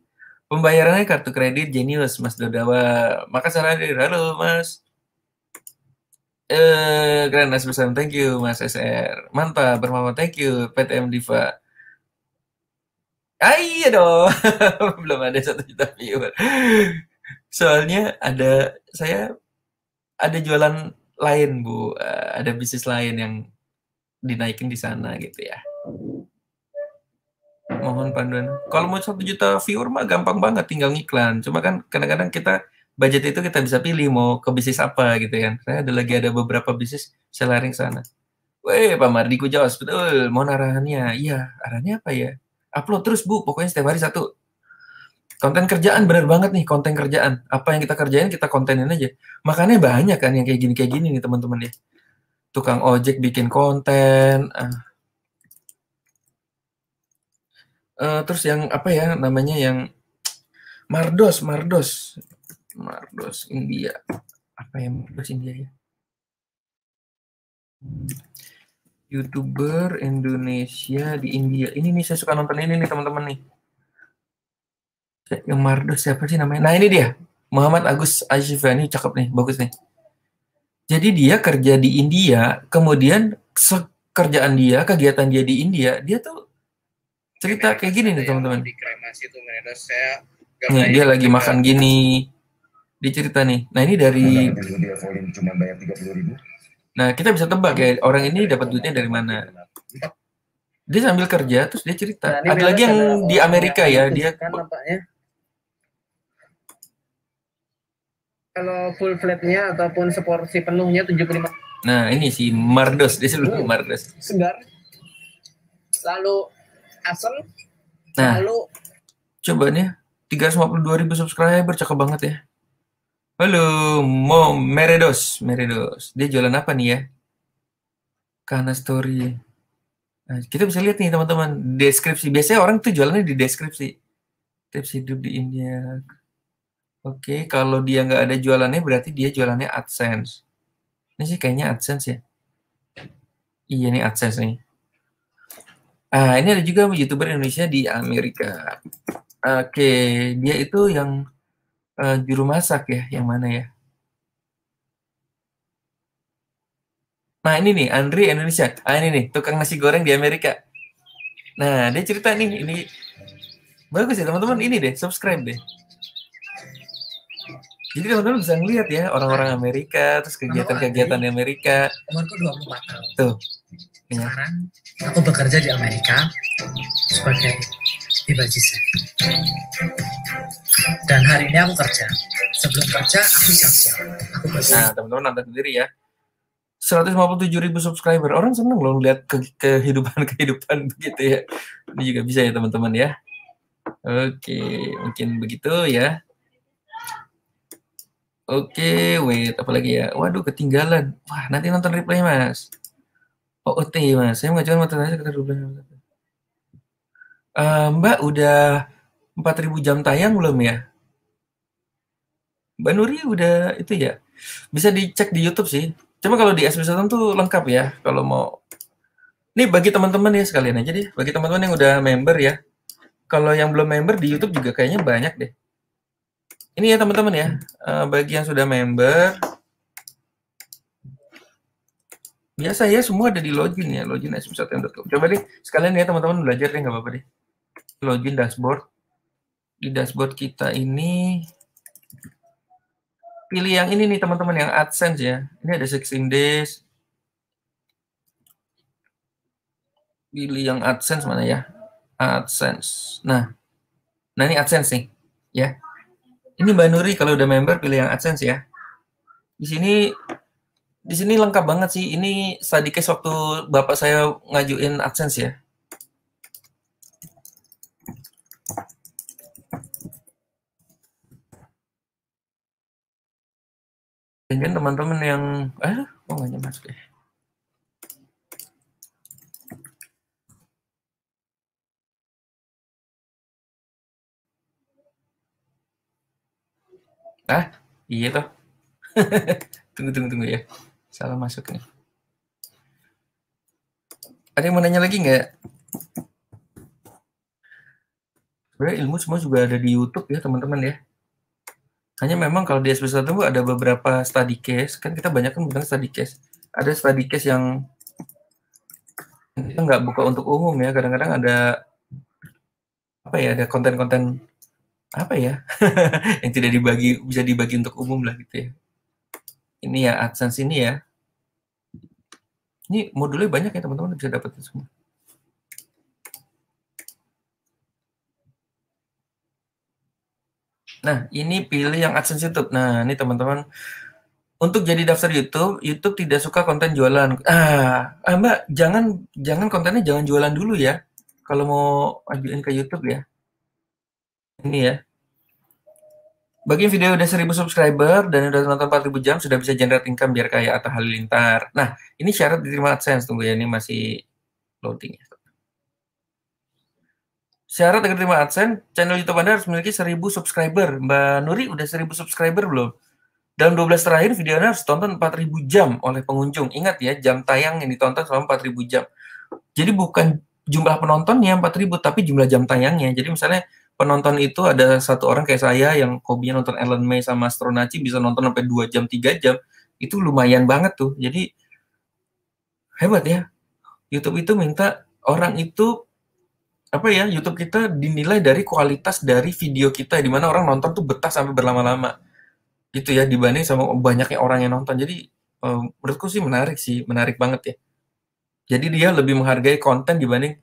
Pembayarannya kartu kredit Genius, Mas Dodawa. Makasih hadir. Halo Mas. Keren Mas Besar. Thank you Mas SR. Mantap. Bermama. Thank you PTM Diva. Ah iya dong. Belum ada 1 juta viewer. Soalnya saya ada jualan lain Bu, ada bisnis lain yang dinaikin di sana gitu ya. Mohon panduan. Kalau mau 1 juta viewer mah gampang banget, tinggal ngiklan. Cuma kan kadang-kadang kita budget itu kita bisa pilih mau ke bisnis apa gitu kan. Saya ada beberapa bisnis, saya lari ke sana. Weh, Pak Mardiku Jawas, betul. Mohon arahannya. Iya, arahannya apa ya? Upload terus Bu, pokoknya setiap hari 1. Konten kerjaan bener banget nih, konten kerjaan. Apa yang kita kerjain kita kontenin aja. Makanya banyak kan yang kayak gini nih teman-teman ya. Tukang ojek bikin konten. Terus yang apa ya namanya yang Mardos India. Apa yang Mardos India ya? YouTuber Indonesia di India. Ini nih saya suka nonton ini nih teman-teman nih. Yang Mardos siapa sih namanya? Nah ini dia. Muhammad Agus Ashifa, ini cakep nih, bagus nih. Jadi dia kerja di India, kemudian kerjaan dia, kegiatan dia di India, dia tuh cerita kayak gini nih teman-teman. Nih, dia lagi makan gini, dia cerita nih. Nah ini dari, nah kita bisa tebak ya, orang ini dapat duitnya dari mana. Dia sambil kerja, terus dia cerita. Ada lagi yang di Amerika ya, dia kalau full flatnya ataupun seporsi penuhnya 75. Nah ini si Mardos, dia sebelum Mardos. Segar. Lalu asam. Nah, lalu coba nih 352.000 subscriber, cakep banget ya. Halo, Meredos. Dia jualan apa nih ya? Karena story. Nah, kita bisa lihat nih teman-teman, deskripsi. Biasanya orang tuh jualannya di deskripsi. Tips hidup di India. Oke, kalau dia nggak ada jualannya berarti dia jualannya AdSense. Ini sih kayaknya AdSense ya. Iya nih AdSense nih. Ini ada juga YouTuber Indonesia di Amerika. Oke, dia itu yang juru masak ya, yang mana ya? Nah ini nih, Andri Indonesia. Ini nih, tukang nasi goreng di Amerika. Nah, dia cerita nih, ini bagus ya teman-teman, ini deh, subscribe deh. Jadi teman-teman bisa ngeliat ya, orang-orang Amerika, terus kegiatan-kegiatan di Amerika. Umurku 24 tahun. Tuh. Sekarang aku bekerja di Amerika sebagai desainer. Dan hari ini aku kerja. Sebelum kerja, aku siap-siap. Nah, teman-teman nonton sendiri ya. 157.000 subscriber. Orang seneng loh lihat kehidupan begitu ya. Ini juga bisa ya teman-teman ya. Oke, mungkin begitu ya. Oke, wait, apa lagi ya? Waduh, ketinggalan. Wah, nanti nonton replay, Mas. OOT, Mas. Saya mengajukan materi sekitar 12. Mbak, udah 4.000 jam tayang belum ya? Mbak Nuri udah itu ya? Bisa dicek di YouTube sih. Cuma kalau di SBS tuh lengkap ya. Kalau mau... Nih, bagi teman-teman ya, sekalian aja deh. Bagi teman-teman yang udah member ya. Kalau yang belum member di YouTube juga kayaknya banyak deh. Ini ya teman-teman ya, bagi yang sudah member, biasa ya semua ada di login ya, login sbsatm.com. Coba deh sekalian ya teman-teman belajar deh, nggak apa-apa deh. Login dashboard, di dashboard kita ini pilih yang ini nih teman-teman, yang AdSense ya. Ini ada 16 days. Pilih yang AdSense mana ya? AdSense. Nah ini AdSense nih, ya. Ini Mbak Nuri kalau udah member pilih yang AdSense ya. Di sini lengkap banget sih. Ini study case waktu bapak saya ngajuin AdSense ya. Dan teman-teman yang nggak masuk ya. Iya toh. Tunggu ya. Salah masuk nih. Ada yang mau nanya lagi nggak? Sebenarnya ilmu semua juga ada di YouTube ya teman-teman ya. Hanya memang kalau di SP1 ada beberapa study case, kan kita banyak kan bukan study case. Ada study case yang kita nggak buka untuk umum ya. Kadang-kadang ada ada konten-konten yang tidak bisa dibagi untuk umum lah gitu ya. Ini ya AdSense ini ya. Ini modulnya banyak ya teman-teman, bisa dapat semua. Nah, ini pilih yang AdSense YouTube. Nah, ini teman-teman, untuk jadi daftar YouTube tidak suka konten jualan. Mbak, jangan kontennya jangan jualan dulu ya. Kalau mau ajuin ke YouTube ya. Ini ya. Bagi video udah 1000 subscriber dan udah nonton 4000 jam, sudah bisa generate income biar kayak Atta Halilintar. Nah, ini syarat diterima AdSense. Tunggu ya, ini masih loading ya. Syarat agar diterima AdSense, channel YouTube Anda harus memiliki 1000 subscriber. Mbak Nuri udah 1000 subscriber belum? Dalam 12 terakhir, video Anda harus ditonton 4000 jam oleh pengunjung. Ingat ya, jam tayang yang ditonton selama 4000 jam. Jadi bukan jumlah penontonnya 4000, tapi jumlah jam tayangnya. Jadi misalnya penonton itu ada satu orang kayak saya yang hobinya nonton Ellen May sama Astronaci bisa nonton sampai 2 jam, 3 jam. Itu lumayan banget tuh. Jadi hebat ya. YouTube itu minta orang itu YouTube kita dinilai dari kualitas dari video kita, di mana orang nonton tuh betah sampai berlama-lama gitu ya, dibanding sama banyaknya orang yang nonton. Jadi menurutku sih menarik banget ya. Jadi dia lebih menghargai konten dibanding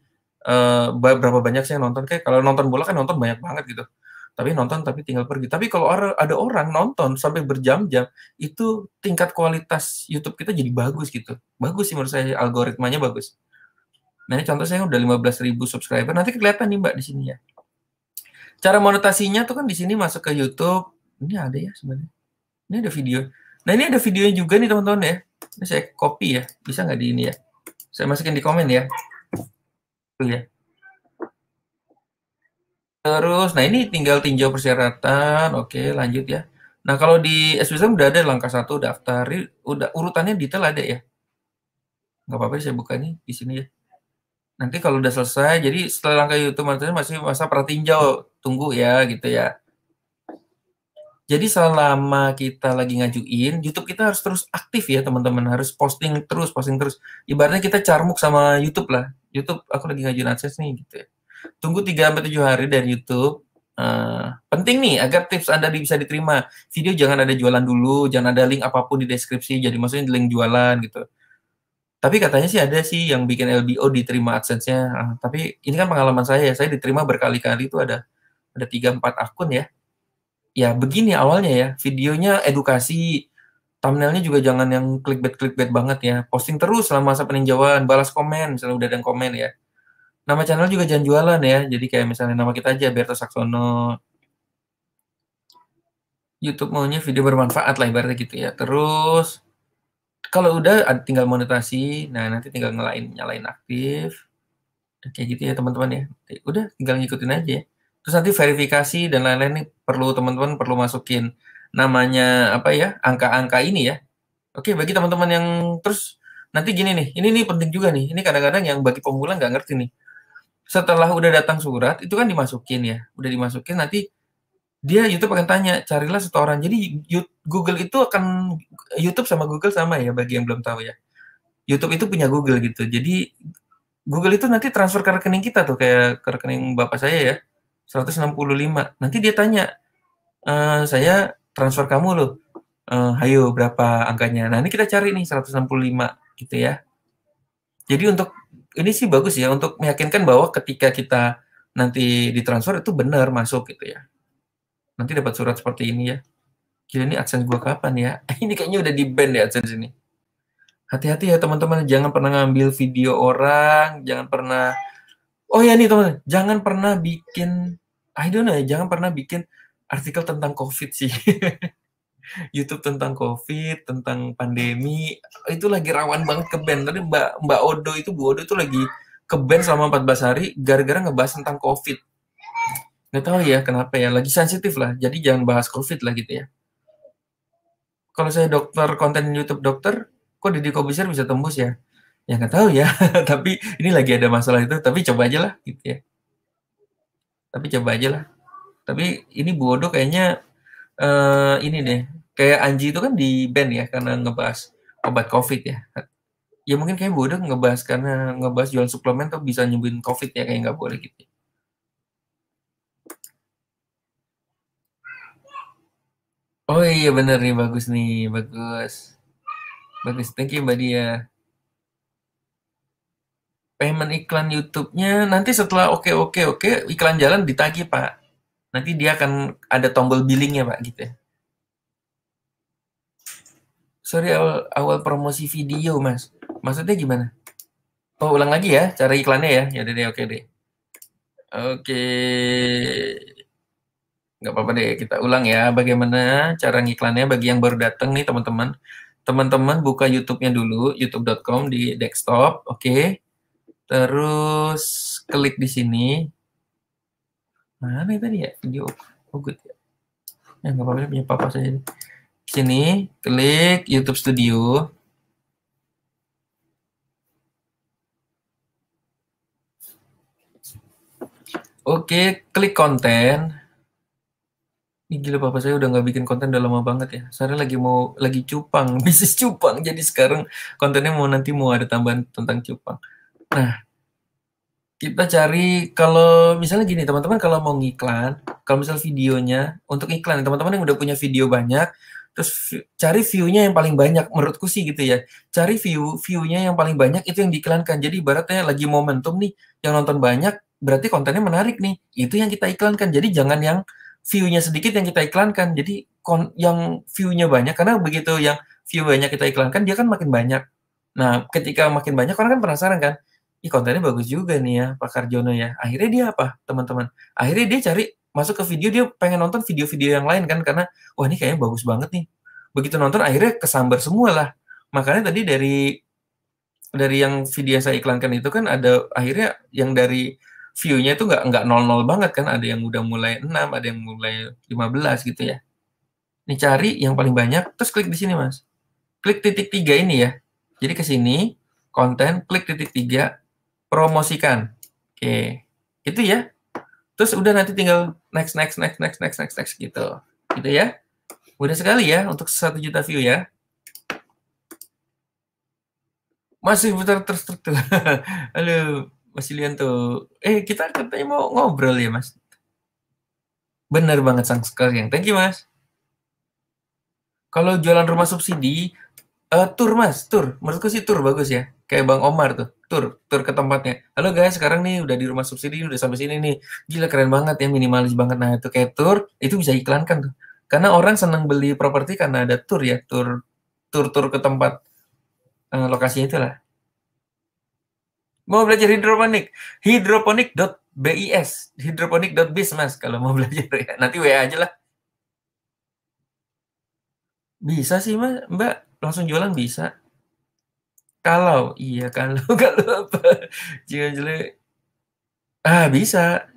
berapa banyak sih yang nonton. Kayak kalau nonton bola kan nonton banyak banget gitu, tapi nonton tapi tinggal pergi. Tapi kalau ada orang nonton sampai berjam-jam, itu tingkat kualitas YouTube kita jadi bagus gitu. Bagus sih menurut saya, algoritmanya bagus. Nah, ini contoh saya udah 15.000 subscriber. Nanti kelihatan nih Mbak di sini ya. Cara monetasinya tuh kan di sini masuk ke YouTube. Ini ada ya sebenarnya. Ini ada video. Nah, ini ada videonya juga nih teman-teman ya. Ini saya copy ya. Bisa nggak di ini ya? Saya masukin di komen ya. Tuh ya. Terus, nah ini tinggal tinjau persyaratan. Oke, lanjut ya. Nah, kalau di SBSM udah ada langkah 1 daftar. Udah urutannya detail ada ya. Nggak apa-apa saya buka nih di sini ya. Nanti kalau udah selesai, jadi setelah langkah YouTube masih masa pratinjau, tunggu ya gitu ya. Jadi selama kita lagi ngajuin, YouTube kita harus terus aktif ya teman-teman, harus posting terus. Ibaratnya kita carmuk sama YouTube lah. YouTube, aku lagi ngajuin AdSense nih gitu ya. Tunggu 3-7 hari dari YouTube. Penting nih agar tips Anda bisa diterima. Video jangan ada jualan dulu, jangan ada link apapun di deskripsi. Jadi maksudnya link jualan gitu. Tapi katanya sih ada sih yang bikin LBO diterima AdSense-nya. Tapi ini kan pengalaman saya diterima berkali-kali itu ada 3-4 akun ya. Ya begini awalnya ya, videonya edukasi, thumbnailnya juga jangan yang clickbait banget ya. Posting terus selama masa peninjauan, balas komen misalnya udah ada yang komen ya. Nama channel juga jangan jualan ya. Jadi kayak misalnya nama kita aja Berto Saksono. YouTube maunya video bermanfaat lah ibaratnya gitu ya. Terus kalau udah tinggal monetasi, nah nanti tinggal nyalain aktif. Kayak gitu ya teman-teman ya. Udah tinggal ngikutin aja ya. Terus nanti verifikasi dan lain-lain nih teman-teman perlu masukin namanya angka-angka ini ya. Oke, bagi teman-teman yang terus nanti gini nih, ini penting juga nih. Ini kadang-kadang yang bagi pemula nggak ngerti nih. Setelah udah datang surat, itu kan dimasukin ya. Udah dimasukin, nanti dia YouTube akan tanya, carilah setoran. Jadi Google itu YouTube sama Google sama ya, bagi yang belum tahu ya. YouTube itu punya Google gitu. Jadi Google itu nanti transfer ke rekening kita tuh, kayak ke rekening bapak saya ya, 165. Nanti dia tanya, saya transfer kamu loh, ayo berapa angkanya. Nah ini kita cari nih 165 gitu ya. Jadi untuk ini sih bagus ya, untuk meyakinkan bahwa ketika kita nanti ditransfer itu benar masuk gitu ya. Nanti dapat surat seperti ini ya. Gila, ini AdSense gua kapan ya? Ini kayaknya udah di-ban ya AdSense ini. Hati-hati ya teman-teman, jangan pernah ngambil video orang, jangan pernah, oh ya nih teman-teman, jangan pernah bikin, I don't know ya, jangan pernah bikin artikel tentang COVID sih. YouTube tentang COVID, tentang pandemi, itu lagi rawan banget ke ban. Tadi Mbak Odo itu, Bu Odo itu lagi ke ban selama 14 hari gara-gara ngebahas tentang COVID. Nggak tahu ya kenapa ya, lagi sensitif lah. Jadi jangan bahas COVID lah gitu ya. Kalau saya dokter, konten YouTube dokter, kok Deddy Kobusier bisa tembus ya? Ya nggak tahu ya, tapi ini lagi ada masalah itu, tapi coba aja lah gitu ya. Tapi coba aja lah. Tapi ini Bu Odo kayaknya ini deh, kayak Anji itu kan di ban ya karena ngebahas obat COVID ya. Ya mungkin kayak Bu Odo ngebahas karena ngebahas jual suplemen tuh bisa nyembuhin COVID ya, kayak nggak boleh gitu. Oh iya bener nih, bagus nih, bagus. Bagus, thank you Mbak Dia. Payment iklan YouTube-nya nanti setelah oke iklan jalan ditagih Pak. Nanti dia akan ada tombol billingnya Pak gitu ya. Sorry awal promosi video Mas. Maksudnya gimana? Oh ulang lagi ya cara iklannya ya. Ya deh oke deh. Oke. Nggak apa-apa deh kita ulang ya. Bagaimana cara ngiklannya bagi yang baru datang nih teman-teman. Teman-teman buka YouTube-nya dulu, youtube.com di desktop, oke. Terus klik di sini. Mana tadi ya video? Oh good ya. Ya nggak apa-apa punya papa saja. Sini klik YouTube Studio. Oke, klik konten. Ini gila papa saya udah nggak bikin konten udah lama banget ya. Saya lagi cupang, bisnis cupang. Jadi sekarang kontennya nanti mau ada tambahan tentang cupang. Nah, kita cari kalau misalnya gini teman-teman, kalau mau ngiklan, kalau misal videonya untuk iklan, teman-teman yang udah punya video banyak, terus cari view-nya yang paling banyak, menurutku sih gitu ya. Cari view-nya yang paling banyak itu yang diiklankan. Jadi ibaratnya lagi momentum nih, yang nonton banyak, berarti kontennya menarik nih. Itu yang kita iklankan. Jadi jangan yang view-nya sedikit yang kita iklankan. Jadi yang view-nya banyak, karena begitu yang view banyak kita iklankan, dia kan makin banyak. Nah, ketika makin banyak, orang kan penasaran kan, ih kontennya bagus juga nih ya Pak Karjono ya. Akhirnya dia apa teman-teman? Akhirnya dia cari masuk ke video, dia pengen nonton video-video yang lain kan, karena wah ini kayaknya bagus banget nih. Begitu nonton akhirnya kesambar semua lah. Makanya tadi dari yang video yang saya iklankan itu kan ada akhirnya yang dari view-nya itu nggak 00 banget kan, ada yang udah mulai 6, ada yang mulai 15 gitu ya. Ini cari yang paling banyak, terus klik di sini Mas. Klik titik 3 ini ya. Jadi ke sini, konten, klik titik 3, promosikan. Oke. Itu ya. Terus udah nanti tinggal next gitu. Gitu ya. Mudah sekali ya untuk 1 juta view ya. Masih putar terstruktur. Halo, Mas Ilianto. Kita katanya mau ngobrol ya, Mas. Benar banget sang sekali yang. Thank you, Mas. Kalau jualan rumah subsidi, tur Mas, tur. Menurutku sih tur bagus ya. Kayak Bang Omar tuh, tur ke tempatnya. Halo guys, sekarang nih udah di rumah subsidi, udah sampai sini nih. Gila keren banget ya, minimalis banget. Nah itu kayak tur, itu bisa iklankan tuh. Karena orang senang beli properti karena ada tur ya, tur ke tempat lokasinya itulah. Mau belajar hidroponik, hidroponik.biz, hidroponik.biz Mas, kalau mau belajar ya. Nanti WA aja lah. Bisa sih Mas, Mbak, langsung jualan bisa. Kalau apa? Jangan jelek. Bisa.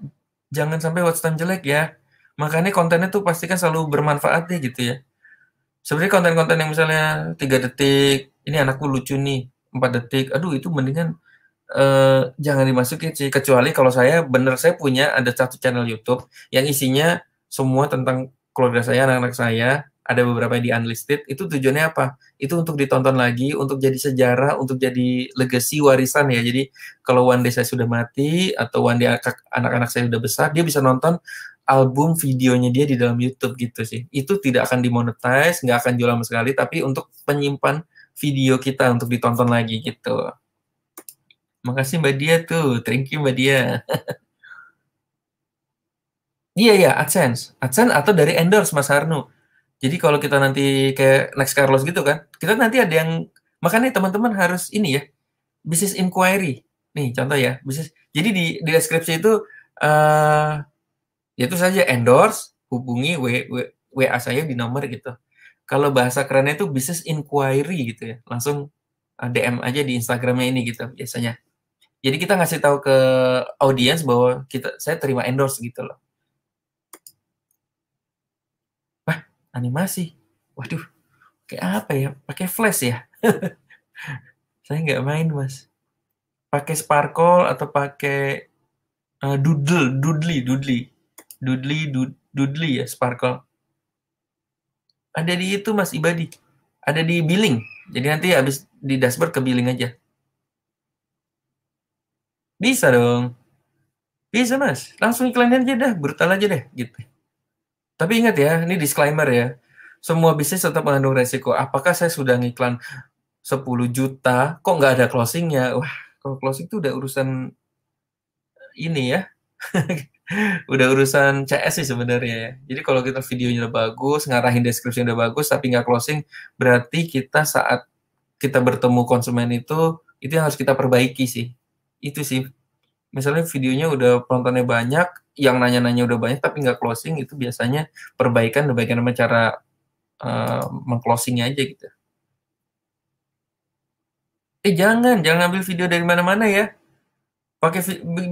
Jangan sampai watch time jelek ya. Makanya kontennya tuh pastikan selalu bermanfaat deh gitu ya. Sebenarnya konten-konten yang misalnya 3 detik, ini anakku lucu nih, 4 detik, aduh itu mendingan jangan dimasukin sih. Kecuali kalau saya punya ada satu channel YouTube yang isinya semua tentang keluarga saya, anak-anak saya, ada beberapa di unlisted, itu tujuannya apa? Itu untuk ditonton lagi, untuk jadi sejarah, untuk jadi legacy, warisan ya. Jadi kalau one day saya sudah mati, atau one day anak-anak saya sudah besar, dia bisa nonton album videonya dia di dalam YouTube gitu sih. Itu tidak akan dimonetize, nggak akan jual sama sekali, tapi untuk penyimpan video kita untuk ditonton lagi gitu. Makasih Mbak Dia tuh, thank you Mbak Dia. Iya, AdSense atau dari endorse Mas Harnu. Jadi kalau kita nanti kayak Next Carlos gitu kan, kita nanti ada yang, makanya teman-teman harus ini ya, business inquiry. Nih contoh ya, jadi di deskripsi itu, ya itu saja endorse, hubungi WA saya di nomor gitu. Kalau bahasa kerennya itu business inquiry gitu ya. Langsung DM aja di Instagramnya ini gitu biasanya. Jadi kita ngasih tahu ke audiens bahwa saya terima endorse gitu loh. Wah, animasi. Waduh, kayak apa ya? Pakai flash ya? Saya nggak main, Mas. Pakai Sparkle atau pakai Doodly ya, Sparkle. Ada di itu, Mas Ibadi. Ada di billing. Jadi nanti habis di dashboard ke billing aja. Bisa dong. Bisa, Mas. Langsung iklanin aja dah, brutal aja deh gitu. Tapi ingat ya, ini disclaimer ya. Semua bisnis tetap mengandung resiko. Apakah saya sudah ngiklan 10 juta, kok nggak ada closingnya? Wah, kalau closing itu udah urusan ini ya. Udah urusan CS sih sebenarnya ya. Jadi kalau kita videonya udah bagus, ngarahin deskripsi udah bagus, tapi nggak closing, berarti kita saat kita bertemu konsumen itu yang harus kita perbaiki sih. Itu sih. Misalnya videonya udah penontonnya banyak, yang nanya-nanya udah banyak, tapi nggak closing, itu biasanya perbaikan sama cara meng-closingnya aja gitu. Jangan ambil video dari mana-mana ya.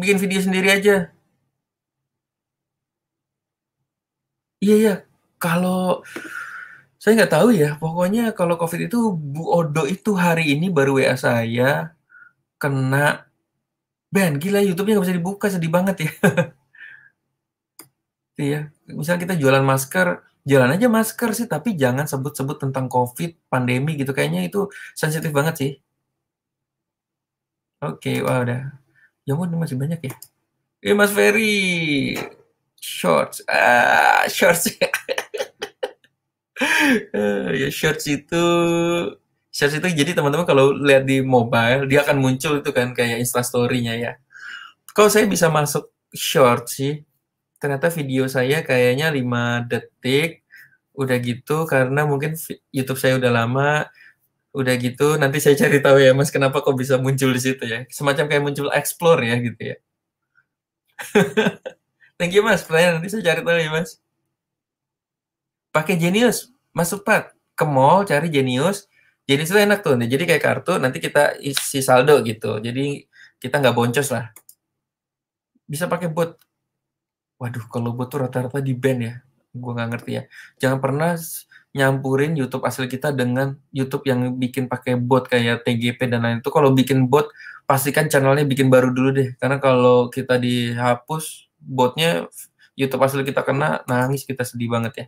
Bikin video sendiri aja. Iya. Kalau saya nggak tahu ya, pokoknya kalau COVID itu Bu Odo itu hari ini baru WA saya kena ban. Gila, YouTube-nya nggak bisa dibuka, sedih banget ya. Iya, misal kita jualan masker, jualan aja masker sih, tapi jangan sebut-sebut tentang COVID, pandemi gitu. Kayaknya itu sensitif banget sih. Oke, wah udah. Ya ampun, masih banyak ya. Mas Ferry, shorts, shorts. Ya shorts itu jadi teman-teman kalau lihat di mobile dia akan muncul itu kan kayak Instastory-nya ya. Kalau saya bisa masuk shorts sih, ternyata video saya kayaknya 5 detik, udah gitu karena mungkin YouTube saya udah lama, udah gitu nanti saya cari tahu ya Mas kenapa kok bisa muncul di situ ya. Semacam kayak muncul explore ya gitu ya. Thank you Mas, pertanyaan nanti saya cari tahu ya Mas. Pakai Genius, Mas Supat, ke mall cari Genius. Genius itu enak tuh, jadi kayak kartu, nanti kita isi saldo gitu. Jadi kita nggak boncos lah. Bisa pakai bot. Waduh, kalau bot tuh rata-rata di ban ya. Gue nggak ngerti ya. Jangan pernah nyampurin YouTube asli kita dengan YouTube yang bikin pakai bot kayak TGP dan lain itu. Kalau bikin bot, pastikan channelnya bikin baru dulu deh. Karena kalau kita dihapus botnya, YouTube asli kita kena, nangis kita sedih banget ya.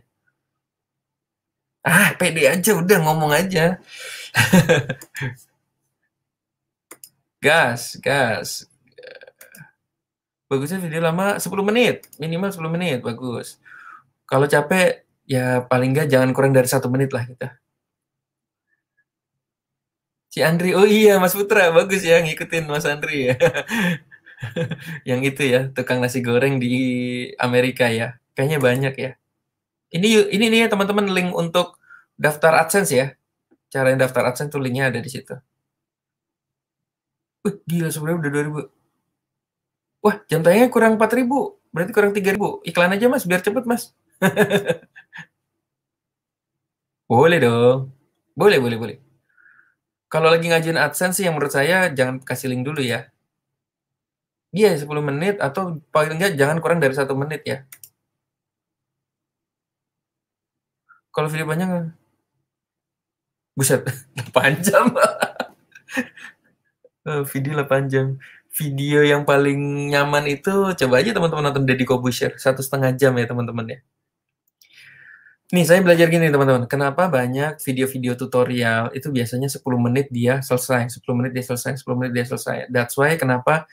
Pede aja, udah ngomong aja. Gas. Bagusnya video lama 10 menit, minimal 10 menit, bagus. Kalau capek, ya paling nggak jangan kurang dari 1 menit lah kita. Si Andri, oh iya Mas Putra, bagus ya ngikutin Mas Andri ya. Yang itu ya, tukang nasi goreng di Amerika ya. Kayaknya banyak ya. Ini nih ya teman-teman link untuk daftar AdSense ya. Cara yang daftar AdSense tuh linknya ada di situ. Gila sebenarnya udah 2000. Wah, jam tayangnya kurang 4.000. Berarti kurang 3.000. Iklan aja Mas, biar cepet Mas. Boleh dong. Boleh. Kalau lagi ngajuin AdSense sih yang menurut saya jangan kasih link dulu ya. Iya, 10 menit atau paling enggak jangan kurang dari 1 menit ya. Kalau video panjang, buset, 8 jam. Video 8 jam. Video yang paling nyaman itu coba aja teman-teman nonton Deddy Corbuzier 1,5 jam ya teman-teman ya. Nih saya belajar gini teman-teman, kenapa banyak video-video tutorial itu biasanya 10 menit dia selesai, 10 menit dia selesai, 10 menit dia selesai. That's why kenapa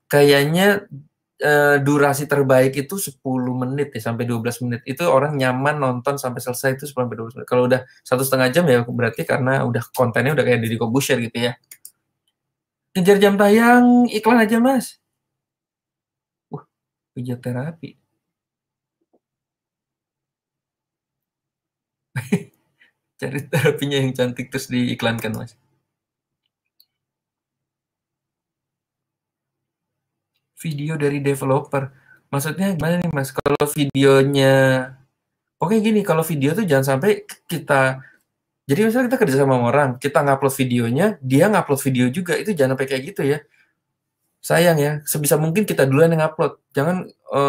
kayaknya durasi terbaik itu 10 menit ya sampai 12 menit. Itu orang nyaman nonton sampai selesai itu 10 sampai 12 menit. Kalau udah 1,5 jam ya berarti karena udah kontennya udah kayak Deddy Corbuzier gitu ya. Kejar jam tayang, iklan aja Mas. Pijat terapi. Cari terapinya yang cantik terus diiklankan Mas. Video dari developer. Maksudnya gimana nih Mas? Kalau videonya Pokoknya gini, kalau video tuh jangan sampai jadi misalnya kita kerja sama orang, kita ngupload videonya, dia ngupload video juga, itu jangan sampai kayak gitu ya. Sayang ya, sebisa mungkin kita duluan yang upload. Jangan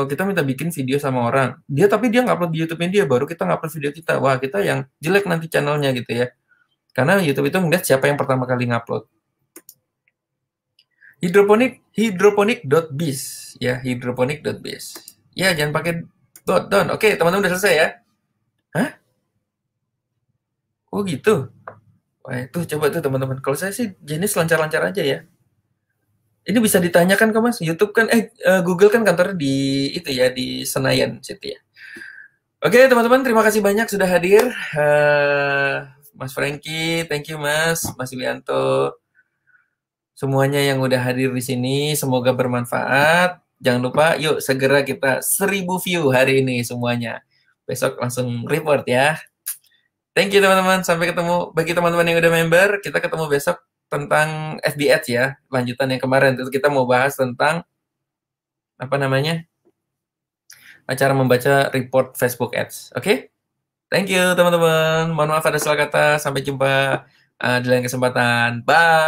kita minta bikin video sama orang, tapi dia ngupload di YouTube-nya dia, baru kita ngupload video kita. Wah, kita yang jelek nanti channelnya gitu ya. Karena YouTube itu ngeliat siapa yang pertama kali ngupload. Hydroponic.biz ya, hydroponic.biz. Ya, jangan pakai .don. Oke, teman-teman udah selesai ya? Hah? Oh gitu. Wah, itu coba tuh teman-teman. Kalau saya sih jenis lancar-lancar aja ya. Ini bisa ditanyakan ke Mas. YouTube kan Google kan kantornya di itu ya, di Senayan situ ya. Oke, teman-teman, terima kasih banyak sudah hadir. Mas Franky, thank you Mas Yulianto. Semuanya yang udah hadir di sini, semoga bermanfaat. Jangan lupa, yuk segera kita 1000 view hari ini semuanya. Besok langsung report ya. Thank you teman-teman, sampai ketemu. Bagi teman-teman yang udah member, kita ketemu besok tentang FB Ads ya. Lanjutan yang kemarin, itu kita mau bahas tentang cara membaca report Facebook Ads. Oke? Thank you teman-teman. Mohon maaf ada salah kata. Sampai jumpa di lain kesempatan. Bye.